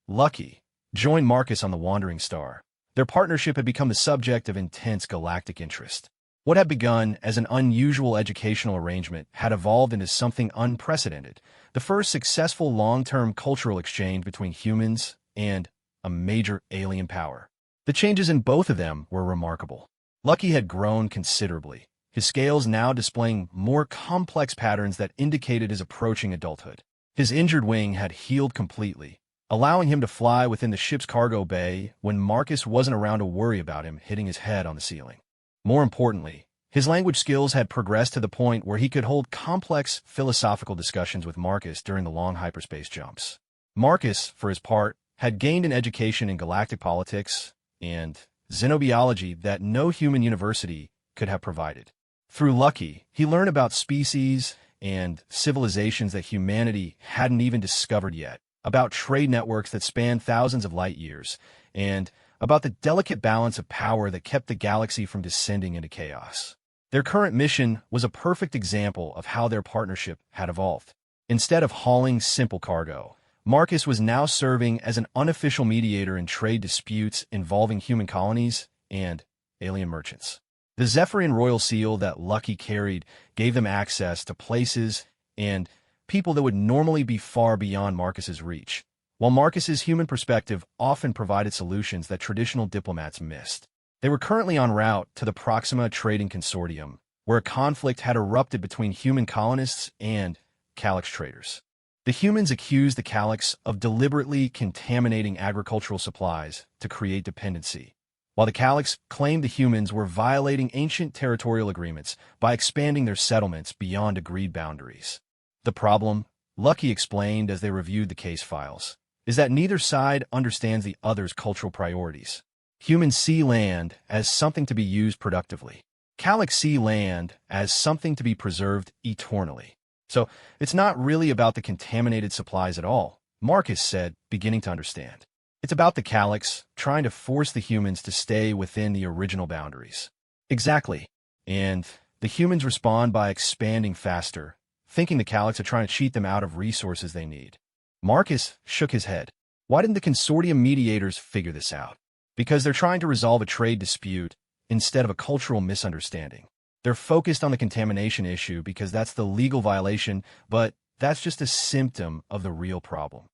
Lucky, joined Marcus on the Wandering Star, their partnership had become the subject of intense galactic interest. What had begun as an unusual educational arrangement had evolved into something unprecedented, the first successful long-term cultural exchange between humans and a major alien power. The changes in both of them were remarkable. Lucky had grown considerably, his scales now displaying more complex patterns that indicated his approaching adulthood. His injured wing had healed completely, allowing him to fly within the ship's cargo bay when Marcus wasn't around to worry about him hitting his head on the ceiling. More importantly, his language skills had progressed to the point where he could hold complex philosophical discussions with Marcus during the long hyperspace jumps. Marcus, for his part, had gained an education in galactic politics and xenobiology that no human university could have provided. Through Lucky, he learned about species and civilizations that humanity hadn't even discovered yet, about trade networks that spanned thousands of light years, and about the delicate balance of power that kept the galaxy from descending into chaos. Their current mission was a perfect example of how their partnership had evolved. Instead of hauling simple cargo, Marcus was now serving as an unofficial mediator in trade disputes involving human colonies and alien merchants. The Zephyrian royal seal that Lucky carried gave them access to places and people that would normally be far beyond Marcus's reach, while Marcus's human perspective often provided solutions that traditional diplomats missed. They were currently en route to the Proxima Trading Consortium, where a conflict had erupted between human colonists and Calyx traders. The humans accused the Calyx of deliberately contaminating agricultural supplies to create dependency, while the Calyx claimed the humans were violating ancient territorial agreements by expanding their settlements beyond agreed boundaries. The problem, Lucky explained as they reviewed the case files, is that neither side understands the other's cultural priorities. Humans see land as something to be used productively. Calyx see land as something to be preserved eternally. So it's not really about the contaminated supplies at all, Marcus said, beginning to understand. It's about the Calyx trying to force the humans to stay within the original boundaries. Exactly. And the humans respond by expanding faster, thinking the Calyx are trying to cheat them out of resources they need. Marcus shook his head. Why didn't the consortium mediators figure this out? Because they're trying to resolve a trade dispute instead of a cultural misunderstanding. They're focused on the contamination issue because that's the legal violation, but that's just a symptom of the real problem.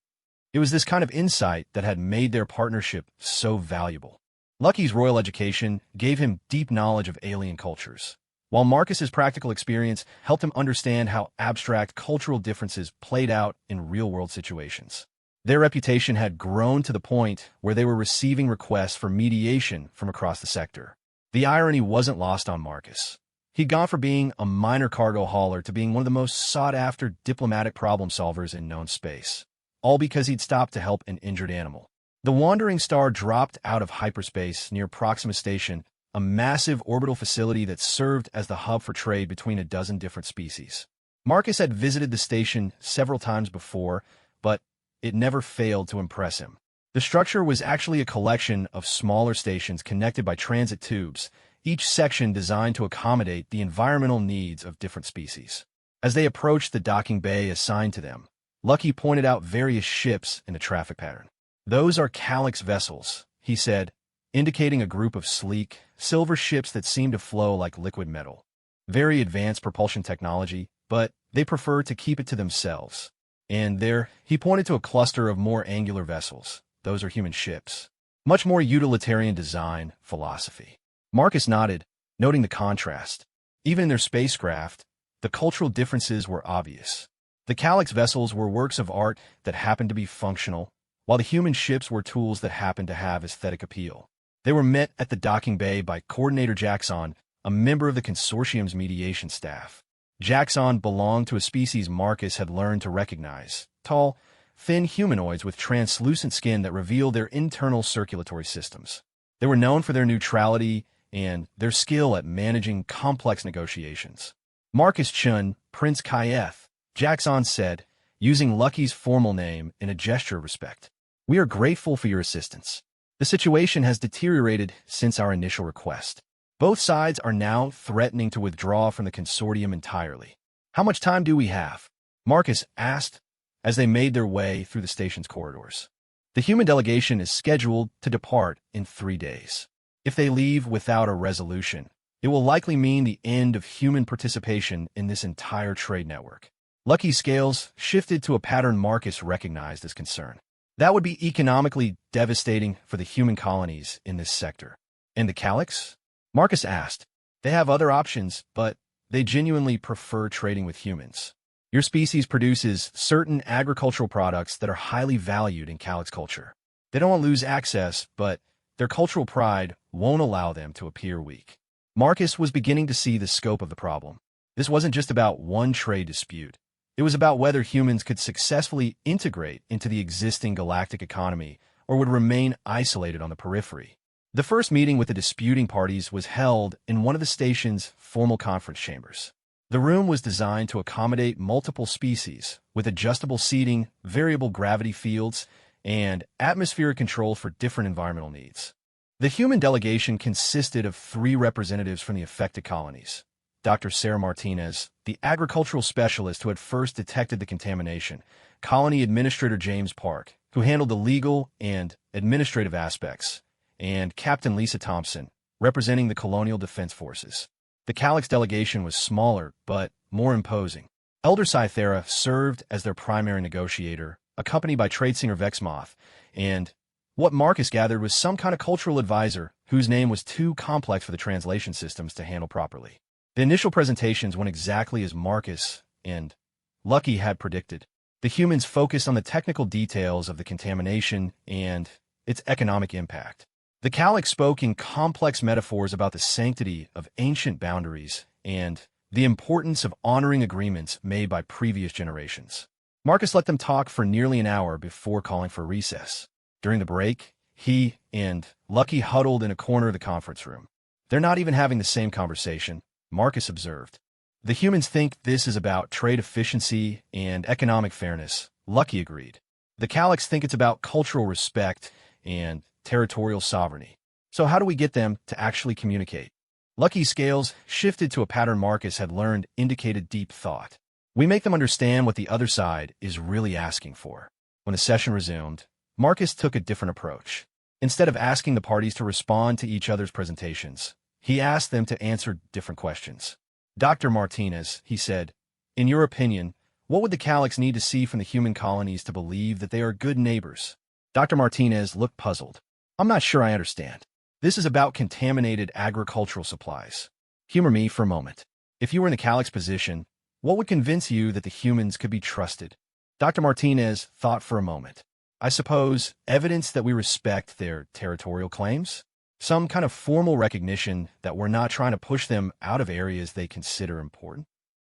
It was this kind of insight that had made their partnership so valuable. Lucky's royal education gave him deep knowledge of alien cultures, while Marcus's practical experience helped him understand how abstract cultural differences played out in real-world situations. Their reputation had grown to the point where they were receiving requests for mediation from across the sector. The irony wasn't lost on Marcus. He'd gone from being a minor cargo hauler to being one of the most sought-after diplomatic problem solvers in known space, all because he'd stopped to help an injured animal. The Wandering Star dropped out of hyperspace near Proxima Station a massive orbital facility that served as the hub for trade between a dozen different species. Marcus had visited the station several times before, but it never failed to impress him. The structure was actually a collection of smaller stations connected by transit tubes, each section designed to accommodate the environmental needs of different species. As they approached the docking bay assigned to them, Lucky pointed out various ships in the traffic pattern. "Those are Calyx vessels," he said, indicating a group of sleek, silver ships that seemed to flow like liquid metal. Very advanced propulsion technology, but they prefer to keep it to themselves. And there, he pointed to a cluster of more angular vessels. "Those are human ships. Much more utilitarian design, philosophy." Marcus nodded, noting the contrast. Even in their spacecraft, the cultural differences were obvious. The Calyx vessels were works of art that happened to be functional, while the human ships were tools that happened to have aesthetic appeal. They were met at the docking bay by Coordinator Jackson, a member of the consortium's mediation staff. Jackson belonged to a species Marcus had learned to recognize: tall, thin humanoids with translucent skin that revealed their internal circulatory systems. They were known for their neutrality and their skill at managing complex negotiations. "Marcus Chun, Prince Kayeth," Jackson said, using Lucky's formal name in a gesture of respect. "We are grateful for your assistance. The situation has deteriorated since our initial request. Both sides are now threatening to withdraw from the consortium entirely. How much time do we have?" Marcus asked as they made their way through the station's corridors. "The human delegation is scheduled to depart in 3 days. If they leave without a resolution, it will likely mean the end of human participation in this entire trade network." Lucky's scales shifted to a pattern Marcus recognized as concern. That would be economically devastating for the human colonies in this sector. "And the Calyx?" Marcus asked. "They have other options, but they genuinely prefer trading with humans. Your species produces certain agricultural products that are highly valued in Calyx culture. They don't want to lose access, but their cultural pride won't allow them to appear weak." Marcus was beginning to see the scope of the problem. This wasn't just about one trade dispute. It was about whether humans could successfully integrate into the existing galactic economy or would remain isolated on the periphery. The first meeting with the disputing parties was held in one of the station's formal conference chambers. The room was designed to accommodate multiple species, with adjustable seating, variable gravity fields, and atmospheric control for different environmental needs. The human delegation consisted of 3 representatives from the affected colonies: Dr. Sarah Martinez, the agricultural specialist who had first detected the contamination; Colony Administrator James Park, who handled the legal and administrative aspects; and Captain Lisa Thompson, representing the Colonial Defense Forces. The Calyx delegation was smaller, but more imposing. Elder Scythera served as their primary negotiator, accompanied by Trade Singer Vexmoth, and what Marcus gathered was some kind of cultural advisor whose name was too complex for the translation systems to handle properly. The initial presentations went exactly as Marcus and Lucky had predicted. The humans focused on the technical details of the contamination and its economic impact. The Calyx spoke in complex metaphors about the sanctity of ancient boundaries and the importance of honoring agreements made by previous generations. Marcus let them talk for nearly an hour before calling for recess. During the break, he and Lucky huddled in a corner of the conference room. "They're not even having the same conversation," Marcus observed. "The humans think this is about trade efficiency and economic fairness," Lucky agreed. "The Calyx think it's about cultural respect and territorial sovereignty. So how do we get them to actually communicate?" Lucky's scales shifted to a pattern Marcus had learned indicated deep thought. "We make them understand what the other side is really asking for." When the session resumed, Marcus took a different approach. Instead of asking the parties to respond to each other's presentations, he asked them to answer different questions. "Dr. Martinez," he said, "in your opinion, what would the Calyx need to see from the human colonies to believe that they are good neighbors?" Dr. Martinez looked puzzled. "I'm not sure I understand. This is about contaminated agricultural supplies. Humor me for a moment. If you were in the Calyx position, what would convince you that the humans could be trusted?" Dr. Martinez thought for a moment. "I suppose evidence that we respect their territorial claims? Some kind of formal recognition that we're not trying to push them out of areas they consider important?"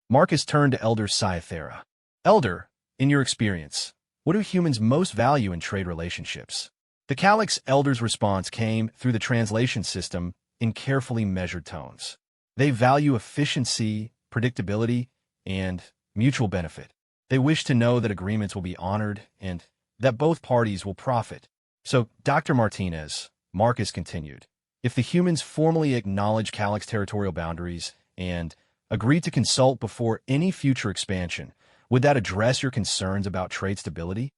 Marcus turned to Elder Scythera. "Elder, in your experience, what do humans most value in trade relationships?" The Calyx elder's response came through the translation system in carefully measured tones. They value efficiency, predictability, and mutual benefit. They wish to know that agreements will be honored and that both parties will profit. So, Dr. Martinez, Marcus continued, if the humans formally acknowledge Calyx's territorial boundaries and agree to consult before any future expansion, would that address your concerns about trade stability?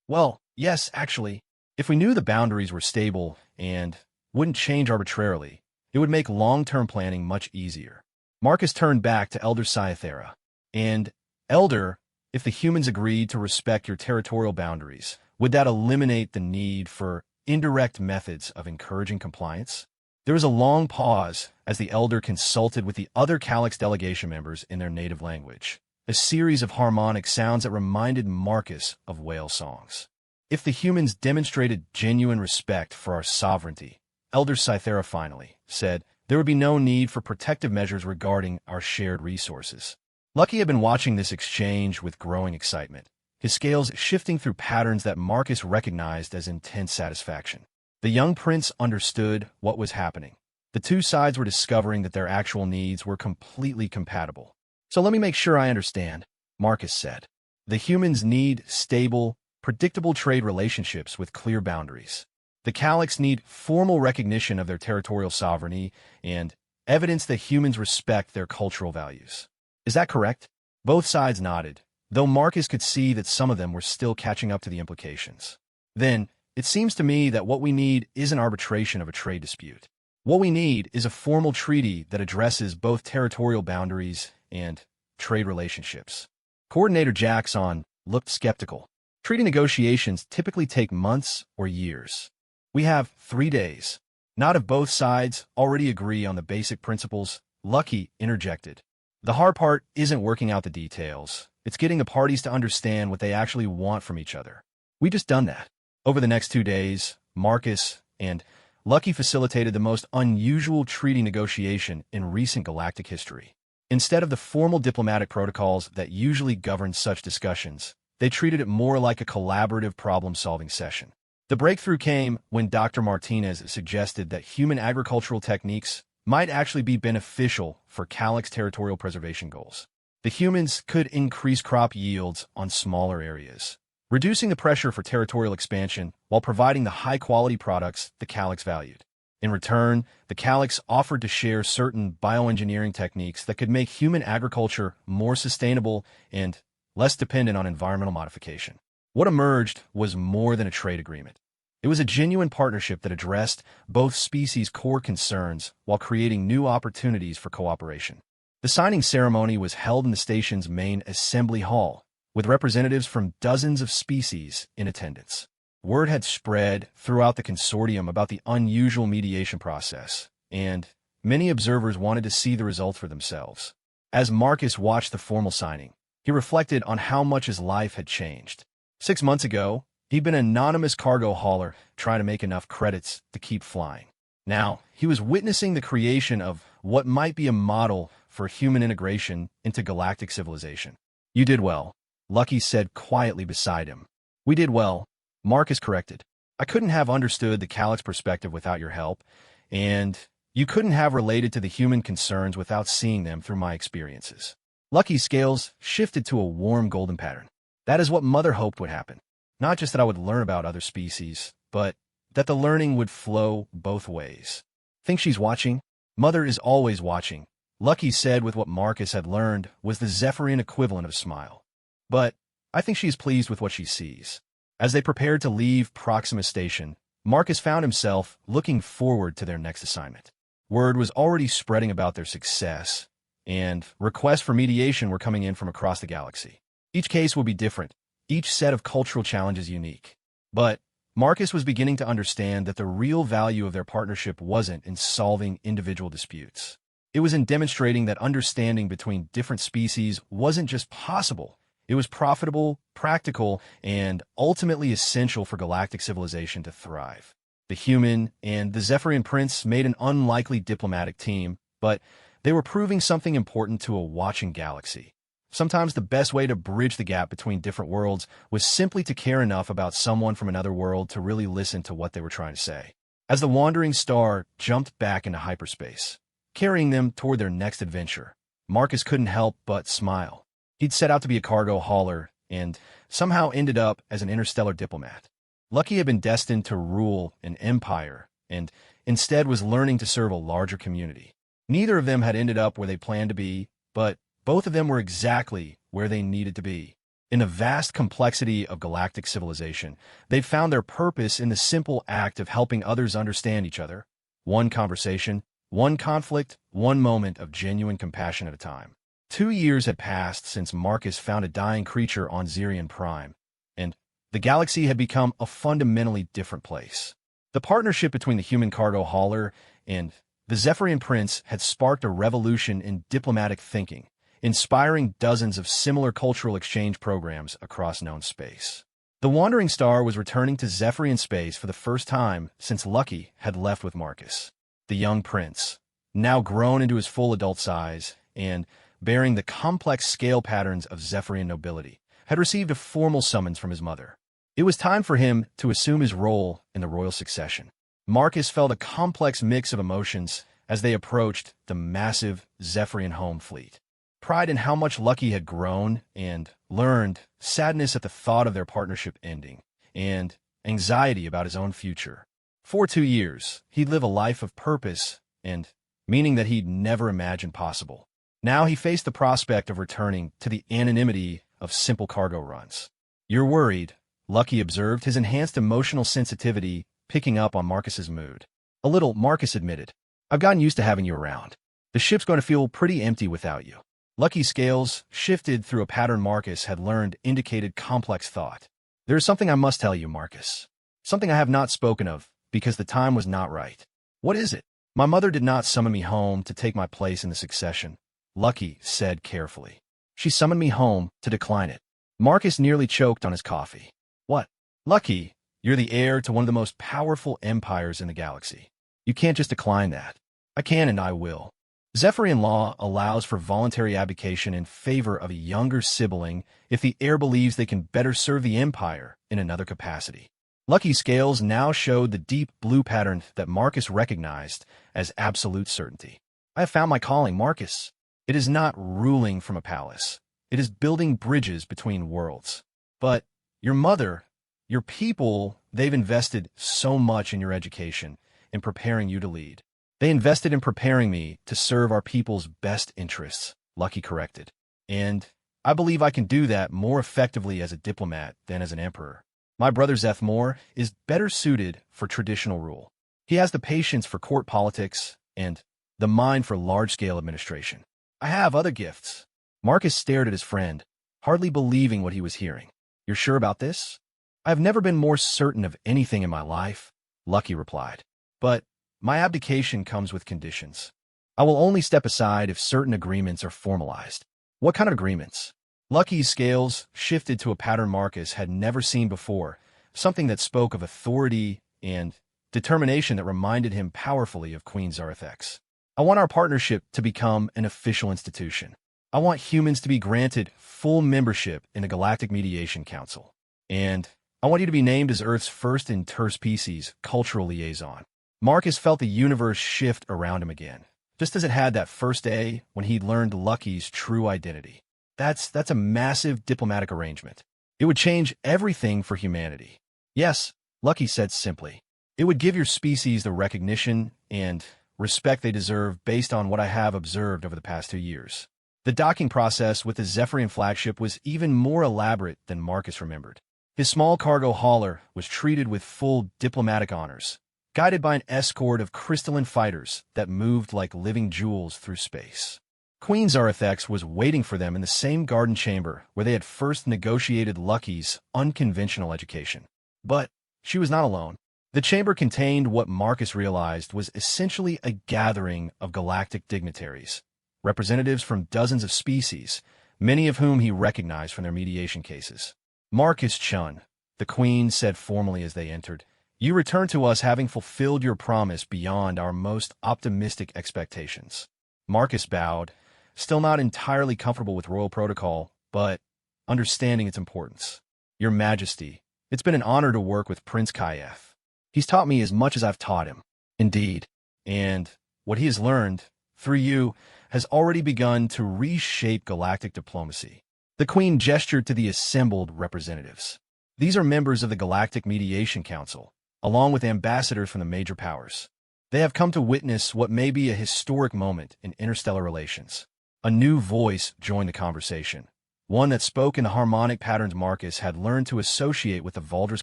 Well, yes, actually. If we knew the boundaries were stable and wouldn't change arbitrarily, it would make long-term planning much easier. Marcus turned back to Elder Scythera. And, Elder, if the humans agreed to respect your territorial boundaries, would that eliminate the need for indirect methods of encouraging compliance? There was a long pause as the Elder consulted with the other Calyx delegation members in their native language, a series of harmonic sounds that reminded Marcus of whale songs. If the humans demonstrated genuine respect for our sovereignty, Elder Scythera finally said, there would be no need for protective measures regarding our shared resources. Lucky had been watching this exchange with growing excitement, his scales shifting through patterns that Marcus recognized as intense satisfaction. The young prince understood what was happening. The two sides were discovering that their actual needs were completely compatible. So let me make sure I understand, Marcus said. The humans need stable, predictable trade relationships with clear boundaries. The Calyx need formal recognition of their territorial sovereignty and evidence that humans respect their cultural values. Is that correct? Both sides nodded, though Marcus could see that some of them were still catching up to the implications. Then, it seems to me that what we need isn't arbitration of a trade dispute. What we need is a formal treaty that addresses both territorial boundaries and trade relationships. Coordinator Jackson looked skeptical. Treaty negotiations typically take months or years. We have 3 days. Not if both sides already agree on the basic principles, Lucky interjected. The hard part isn't working out the details. It's getting the parties to understand what they actually want from each other. We just done that. Over the next 2 days, Marcus and Lucky facilitated the most unusual treaty negotiation in recent galactic history. Instead of the formal diplomatic protocols that usually govern such discussions, they treated it more like a collaborative problem-solving session. The breakthrough came when Dr. Martinez suggested that human agricultural techniques might actually be beneficial for Calyx territorial preservation goals. The humans could increase crop yields on smaller areas, reducing the pressure for territorial expansion while providing the high-quality products the Calyx valued. In return, the Calyx offered to share certain bioengineering techniques that could make human agriculture more sustainable and less dependent on environmental modification. What emerged was more than a trade agreement. It was a genuine partnership that addressed both species' core concerns while creating new opportunities for cooperation. The signing ceremony was held in the station's main assembly hall, with representatives from dozens of species in attendance. Word had spread throughout the consortium about the unusual mediation process, and many observers wanted to see the results for themselves. As Marcus watched the formal signing, he reflected on how much his life had changed. 6 months ago, he'd been an anonymous cargo hauler trying to make enough credits to keep flying. Now, he was witnessing the creation of what might be a model for human integration into galactic civilization. You did well, Lucky said quietly beside him. We did well, Marcus corrected. I couldn't have understood the Calyx perspective without your help, and you couldn't have related to the human concerns without seeing them through my experiences. Lucky's scales shifted to a warm golden pattern. That is what Mother hoped would happen. Not just that I would learn about other species, but that the learning would flow both ways. Think she's watching? Mother is always watching, Lucky said with what Marcus had learned was the Zephyrian equivalent of a smile. But I think she is pleased with what she sees. As they prepared to leave Proxima Station, Marcus found himself looking forward to their next assignment. Word was already spreading about their success, and requests for mediation were coming in from across the galaxy. Each case would be different, each set of cultural challenges unique. But Marcus was beginning to understand that the real value of their partnership wasn't in solving individual disputes. It was in demonstrating that understanding between different species wasn't just possible, it was profitable, practical, and ultimately essential for galactic civilization to thrive. The human and the Zephyrian prince made an unlikely diplomatic team, but they were proving something important to a watching galaxy. Sometimes the best way to bridge the gap between different worlds was simply to care enough about someone from another world to really listen to what they were trying to say. as the wandering star jumped back into hyperspace, carrying them toward their next adventure. Marcus couldn't help but smile. He'd set out to be a cargo hauler and somehow ended up as an interstellar diplomat. Lucky had been destined to rule an empire and instead was learning to serve a larger community. Neither of them had ended up where they planned to be, but both of them were exactly where they needed to be. In the vast complexity of galactic civilization, they'd found their purpose in the simple act of helping others understand each other. One conversation, one conflict, one moment of genuine compassion at a time. 2 years had passed since Marcus found a dying creature on Zirion Prime, and the galaxy had become a fundamentally different place. The partnership between the human cargo hauler and the Zephyrian prince had sparked a revolution in diplomatic thinking, inspiring dozens of similar cultural exchange programs across known space. The wandering star was returning to Zephyrian space for the first time since Lucky had left with Marcus. The young prince, now grown into his full adult size and bearing the complex scale patterns of Zephyrian nobility, had received a formal summons from his mother. It was time for him to assume his role in the royal succession. Marcus felt a complex mix of emotions as they approached the massive Zephyrian home fleet. Pride in how much Lucky had grown and learned, sadness at the thought of their partnership ending, and anxiety about his own future. For 2 years, he'd live a life of purpose and meaning that he'd never imagined possible. Now he faced the prospect of returning to the anonymity of simple cargo runs. "You're worried," Lucky observed, his enhanced emotional sensitivity picking up on Marcus's mood. "A little," Marcus admitted. "I've gotten used to having you around. The ship's going to feel pretty empty without you." Lucky's scales shifted through a pattern Marcus had learned indicated complex thought. "There is something I must tell you, Marcus. Something I have not spoken of, because the time was not right." "What is it?" "My mother did not summon me home to take my place in the succession," Lucky said carefully. "She summoned me home to decline it." Marcus nearly choked on his coffee. "What?" "Lucky, you're the heir to one of the most powerful empires in the galaxy. You can't just decline that." "I can and I will." Zephyrian law allows for voluntary abdication in favor of a younger sibling if the heir believes they can better serve the empire in another capacity. Lucky's scales now showed the deep blue pattern that Marcus recognized as absolute certainty. "I have found my calling, Marcus. It is not ruling from a palace. It is building bridges between worlds. But your mother, your people, they've invested so much in your education, in preparing you to lead. They invested in preparing me to serve our people's best interests," Lucky corrected. "And I believe I can do that more effectively as a diplomat than as an emperor. My brother Zethmore is better suited for traditional rule. He has the patience for court politics and the mind for large-scale administration. I have other gifts." Marcus stared at his friend, hardly believing what he was hearing. "You're sure about this?" "I have never been more certain of anything in my life," Lucky replied. "But my abdication comes with conditions. I will only step aside if certain agreements are formalized." "What kind of agreements?" Lucky's scales shifted to a pattern Marcus had never seen before, something that spoke of authority and determination that reminded him powerfully of Queen Zarethek's. "I want our partnership to become an official institution. I want humans to be granted full membership in the Galactic Mediation Council. And I want you to be named as Earth's first interspecies cultural liaison." Marcus felt the universe shift around him again, just as it had that first day when he'd learned Lucky's true identity. That's a massive diplomatic arrangement. It would change everything for humanity. "Yes," Lucky said simply. "It would give your species the recognition and respect they deserve based on what I have observed over the past 2 years." The docking process with the Zephyrian flagship was even more elaborate than Marcus remembered. His small cargo hauler was treated with full diplomatic honors, guided by an escort of crystalline fighters that moved like living jewels through space. Queen Zarethek's was waiting for them in the same garden chamber where they had first negotiated Lucky's unconventional education. But she was not alone. The chamber contained what Marcus realized was essentially a gathering of galactic dignitaries, representatives from dozens of species, many of whom he recognized from their mediation cases. "Marcus Chun," the Queen said formally as they entered, "you return to us having fulfilled your promise beyond our most optimistic expectations." Marcus bowed, still not entirely comfortable with royal protocol, but understanding its importance. "Your Majesty, it's been an honor to work with Prince Kayef." He's taught me as much as I've taught him. Indeed. And what he has learned, through you, has already begun to reshape galactic diplomacy. The Queen gestured to the assembled representatives. These are members of the Galactic Mediation Council, along with ambassadors from the major powers. They have come to witness what may be a historic moment in interstellar relations. A new voice joined the conversation, one that spoke in the harmonic patterns Marcus had learned to associate with the Valdres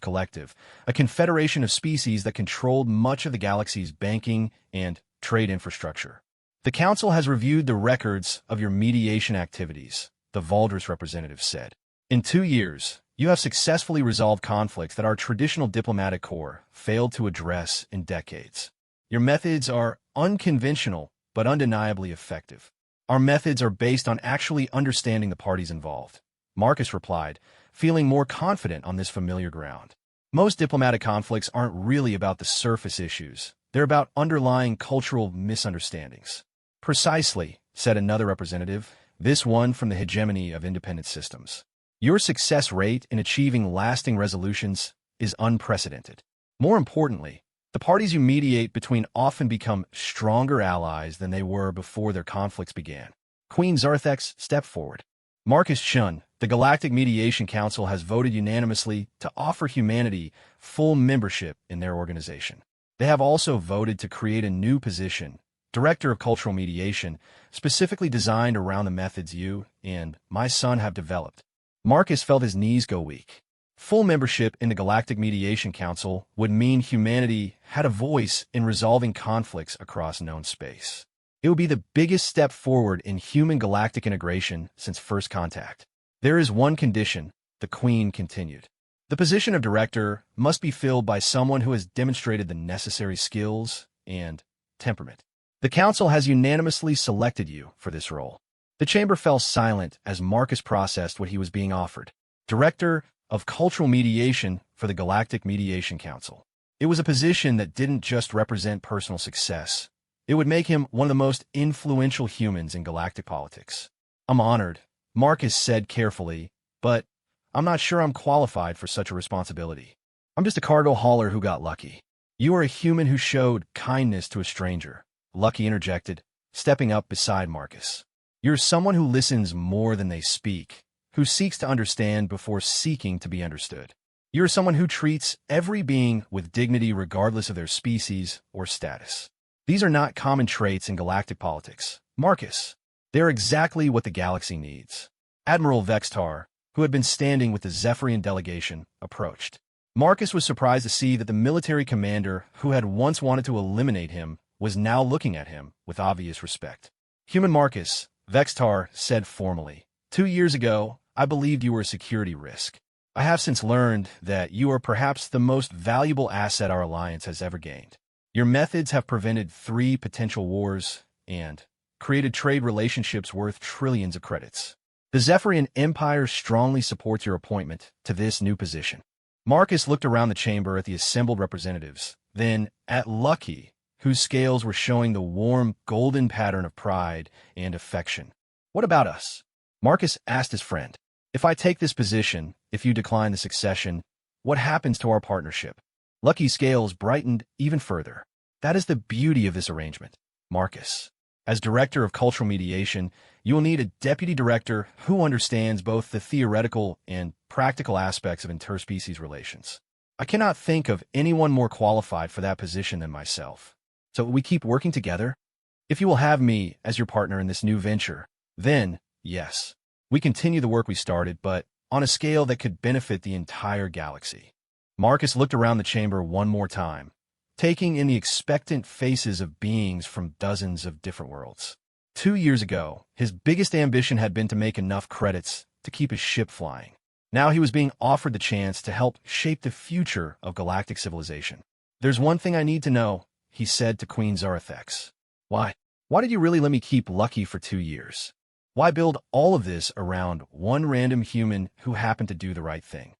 Collective, a confederation of species that controlled much of the galaxy's banking and trade infrastructure. The Council has reviewed the records of your mediation activities, the Valdres representative said. In 2 years, you have successfully resolved conflicts that our traditional diplomatic corps failed to address in decades. Your methods are unconventional, but undeniably effective. Our methods are based on actually understanding the parties involved, Marcus replied, feeling more confident on this familiar ground. Most diplomatic conflicts aren't really about the surface issues. They're about underlying cultural misunderstandings. Precisely, said another representative, this one from the hegemony of independent systems. Your success rate in achieving lasting resolutions is unprecedented. More importantly, the parties you mediate between often become stronger allies than they were before their conflicts began. Queen Zarthex stepped forward. Marcus Chun, the Galactic Mediation Council has voted unanimously to offer humanity full membership in their organization. They have also voted to create a new position, Director of Cultural Mediation, specifically designed around the methods you and my son have developed. Marcus felt his knees go weak. Full membership in the Galactic Mediation Council would mean humanity had a voice in resolving conflicts across known space. It would be the biggest step forward in human galactic integration since first contact. There is one condition, the Queen continued. The position of director must be filled by someone who has demonstrated the necessary skills and temperament. The Council has unanimously selected you for this role. The chamber fell silent as Marcus processed what he was being offered. Director of Cultural Mediation for the Galactic Mediation Council. It was a position that didn't just represent personal success. It would make him one of the most influential humans in galactic politics. I'm honored, Marcus said carefully, but I'm not sure I'm qualified for such a responsibility. I'm just a cargo hauler who got lucky. You are a human who showed kindness to a stranger, Lucky interjected, stepping up beside Marcus. You're someone who listens more than they speak, who seeks to understand before seeking to be understood. You're someone who treats every being with dignity regardless of their species or status. These are not common traits in galactic politics, Marcus. They're exactly what the galaxy needs. Admiral Vextar, who had been standing with the Zephyrian delegation, approached. Marcus was surprised to see that the military commander who had once wanted to eliminate him was now looking at him with obvious respect. Human Marcus, Vextar said formally, 2 years ago, I believed you were a security risk. I have since learned that you are perhaps the most valuable asset our alliance has ever gained. Your methods have prevented 3 potential wars and created trade relationships worth trillions of credits. The Zephyrian Empire strongly supports your appointment to this new position. Marcus looked around the chamber at the assembled representatives, then at Lucky, whose scales were showing the warm, golden pattern of pride and affection. What about us? Marcus asked his friend. If I take this position, if you decline the succession, what happens to our partnership? Lucky's scales brightened even further. That is the beauty of this arrangement, Marcus. As Director of Cultural Mediation, you will need a Deputy Director who understands both the theoretical and practical aspects of interspecies relations. I cannot think of anyone more qualified for that position than myself. So we keep working together? If you will have me as your partner in this new venture, then, yes, we continue the work we started, but on a scale that could benefit the entire galaxy. Marcus looked around the chamber one more time, taking in the expectant faces of beings from dozens of different worlds. 2 years ago, his biggest ambition had been to make enough credits to keep his ship flying. Now he was being offered the chance to help shape the future of galactic civilization. There's one thing I need to know, he said to Queen Zarthex. Why? Why did you really let me keep Lucky for 2 years? Why build all of this around one random human who happened to do the right thing?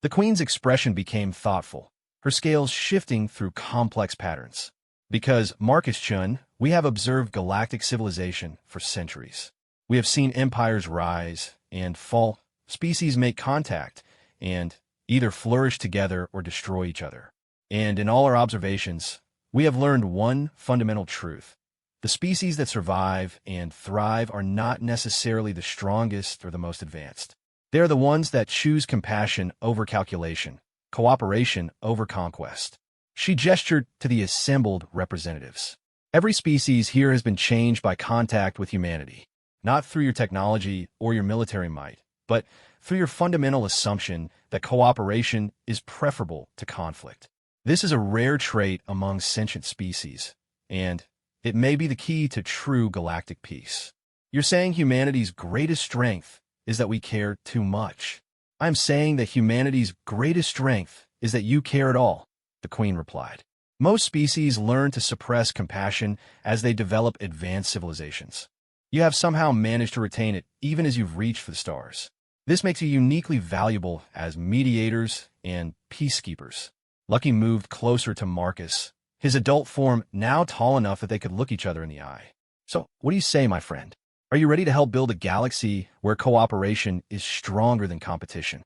The Queen's expression became thoughtful, her scales shifting through complex patterns. Because, Marcus Chun, we have observed galactic civilization for centuries. We have seen empires rise and fall, species make contact, and either flourish together or destroy each other. And in all our observations, we have learned one fundamental truth. The species that survive and thrive are not necessarily the strongest or the most advanced. They are the ones that choose compassion over calculation, cooperation over conquest. She gestured to the assembled representatives. Every species here has been changed by contact with humanity, not through your technology or your military might, but through your fundamental assumption that cooperation is preferable to conflict. This is a rare trait among sentient species, and it may be the key to true galactic peace. You're saying humanity's greatest strength is that we care too much. I'm saying that humanity's greatest strength is that you care at all, the Queen replied. Most species learn to suppress compassion as they develop advanced civilizations. You have somehow managed to retain it even as you've reached for the stars. This makes you uniquely valuable as mediators and peacekeepers. Lucky moved closer to Marcus, his adult form now tall enough that they could look each other in the eye. So, what do you say, my friend? Are you ready to help build a galaxy where cooperation is stronger than competition?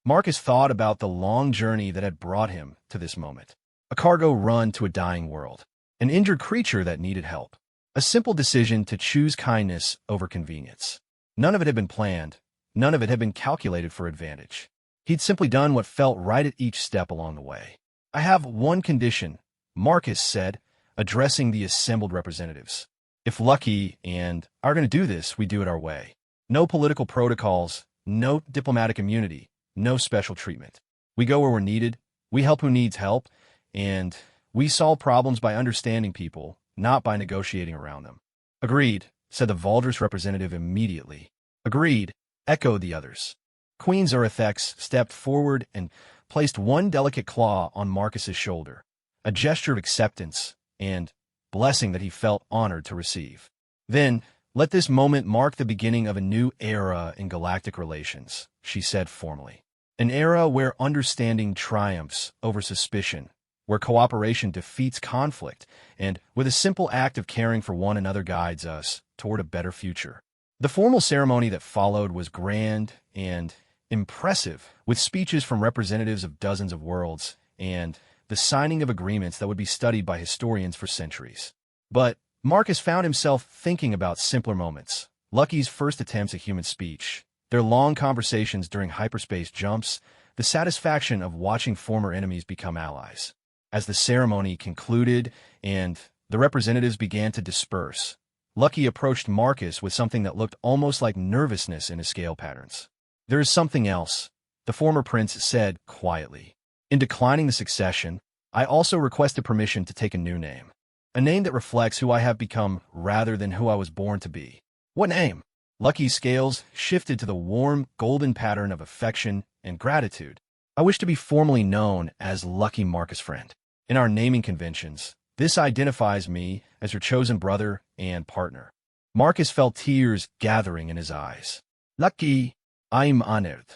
Marcus thought about the long journey that had brought him to this moment. A cargo run to a dying world. An injured creature that needed help. A simple decision to choose kindness over convenience. None of it had been planned. None of it had been calculated for advantage. He'd simply done what felt right at each step along the way. I have one condition, Marcus said, addressing the assembled representatives. If Lucky and are going to do this, we do it our way. No political protocols, no diplomatic immunity, no special treatment. We go where we're needed, we help who needs help, and we solve problems by understanding people, not by negotiating around them. Agreed, said the Valdris representative immediately. Agreed, echoed the others. Queen Zurithex stepped forward and placed one delicate claw on Marcus's shoulder, a gesture of acceptance and blessing that he felt honored to receive. Then, let this moment mark the beginning of a new era in galactic relations, she said formally. An era where understanding triumphs over suspicion, where cooperation defeats conflict, and with a simple act of caring for one another guides us toward a better future. The formal ceremony that followed was grand and impressive, with speeches from representatives of dozens of worlds and the signing of agreements that would be studied by historians for centuries. But Marcus found himself thinking about simpler moments. Lucky's first attempts at human speech, their long conversations during hyperspace jumps, the satisfaction of watching former enemies become allies. As the ceremony concluded and the representatives began to disperse, Lucky approached Marcus with something that looked almost like nervousness in his scale patterns. There is something else, the former prince said quietly. In declining the succession, I also requested permission to take a new name. A name that reflects who I have become rather than who I was born to be. What name? Lucky's scales shifted to the warm, golden pattern of affection and gratitude. I wish to be formally known as Lucky Marcus Friend. In our naming conventions, this identifies me as your chosen brother and partner. Marcus felt tears gathering in his eyes. Lucky, I'm honored.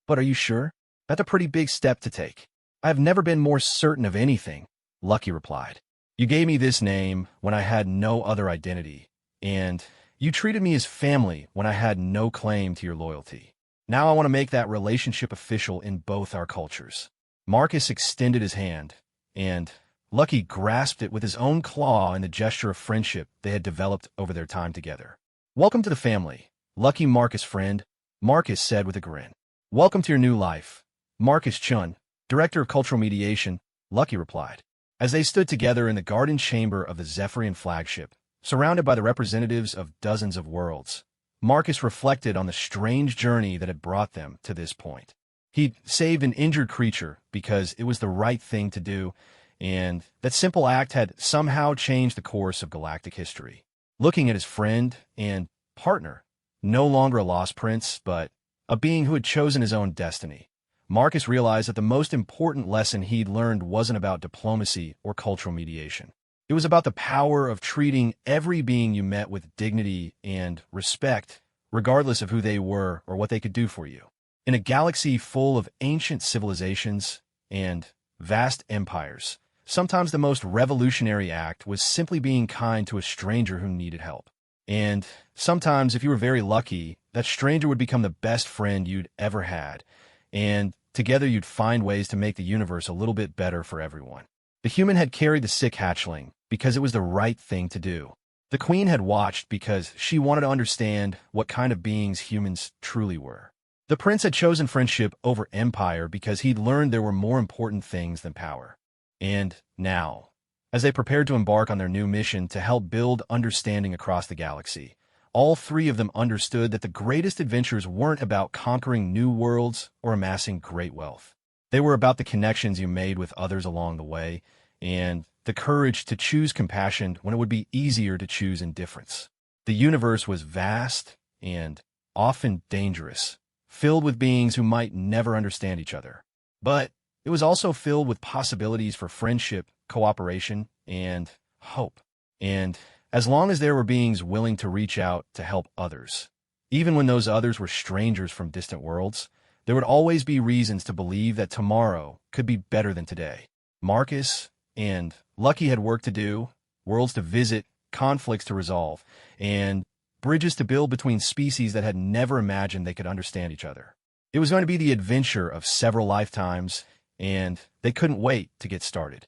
But are you sure? That's a pretty big step to take. I have never been more certain of anything, Lucky replied. You gave me this name when I had no other identity, and you treated me as family when I had no claim to your loyalty. Now I want to make that relationship official in both our cultures. Marcus extended his hand, and Lucky grasped it with his own claw in the gesture of friendship they had developed over their time together. Welcome to the family, Lucky Marcus Friend, Marcus said with a grin. Welcome to your new life, Marcus Chun, Director of Cultural Mediation, Lucky replied. As they stood together in the garden chamber of the Zephyrian flagship, surrounded by the representatives of dozens of worlds, Marcus reflected on the strange journey that had brought them to this point. He'd saved an injured creature because it was the right thing to do, and that simple act had somehow changed the course of galactic history. Looking at his friend and partner, no longer a lost prince, but a being who had chosen his own destiny, Marcus realized that the most important lesson he'd learned wasn't about diplomacy or cultural mediation. It was about the power of treating every being you met with dignity and respect, regardless of who they were or what they could do for you. In a galaxy full of ancient civilizations and vast empires, sometimes the most revolutionary act was simply being kind to a stranger who needed help. And sometimes, if you were very lucky, that stranger would become the best friend you'd ever had, and together you'd find ways to make the universe a little bit better for everyone. The human had carried the sick hatchling because it was the right thing to do. The queen had watched because she wanted to understand what kind of beings humans truly were. The prince had chosen friendship over empire because he'd learned there were more important things than power. And now, as they prepared to embark on their new mission to help build understanding across the galaxy, all three of them understood that the greatest adventures weren't about conquering new worlds or amassing great wealth. They were about the connections you made with others along the way, and the courage to choose compassion when it would be easier to choose indifference. The universe was vast and often dangerous, filled with beings who might never understand each other. But it was also filled with possibilities for friendship, cooperation, and hope. And as long as there were beings willing to reach out to help others, even when those others were strangers from distant worlds, there would always be reasons to believe that tomorrow could be better than today. Marcus and Lucky had work to do, worlds to visit, conflicts to resolve, and bridges to build between species that had never imagined they could understand each other. It was going to be the adventure of several lifetimes, and they couldn't wait to get started.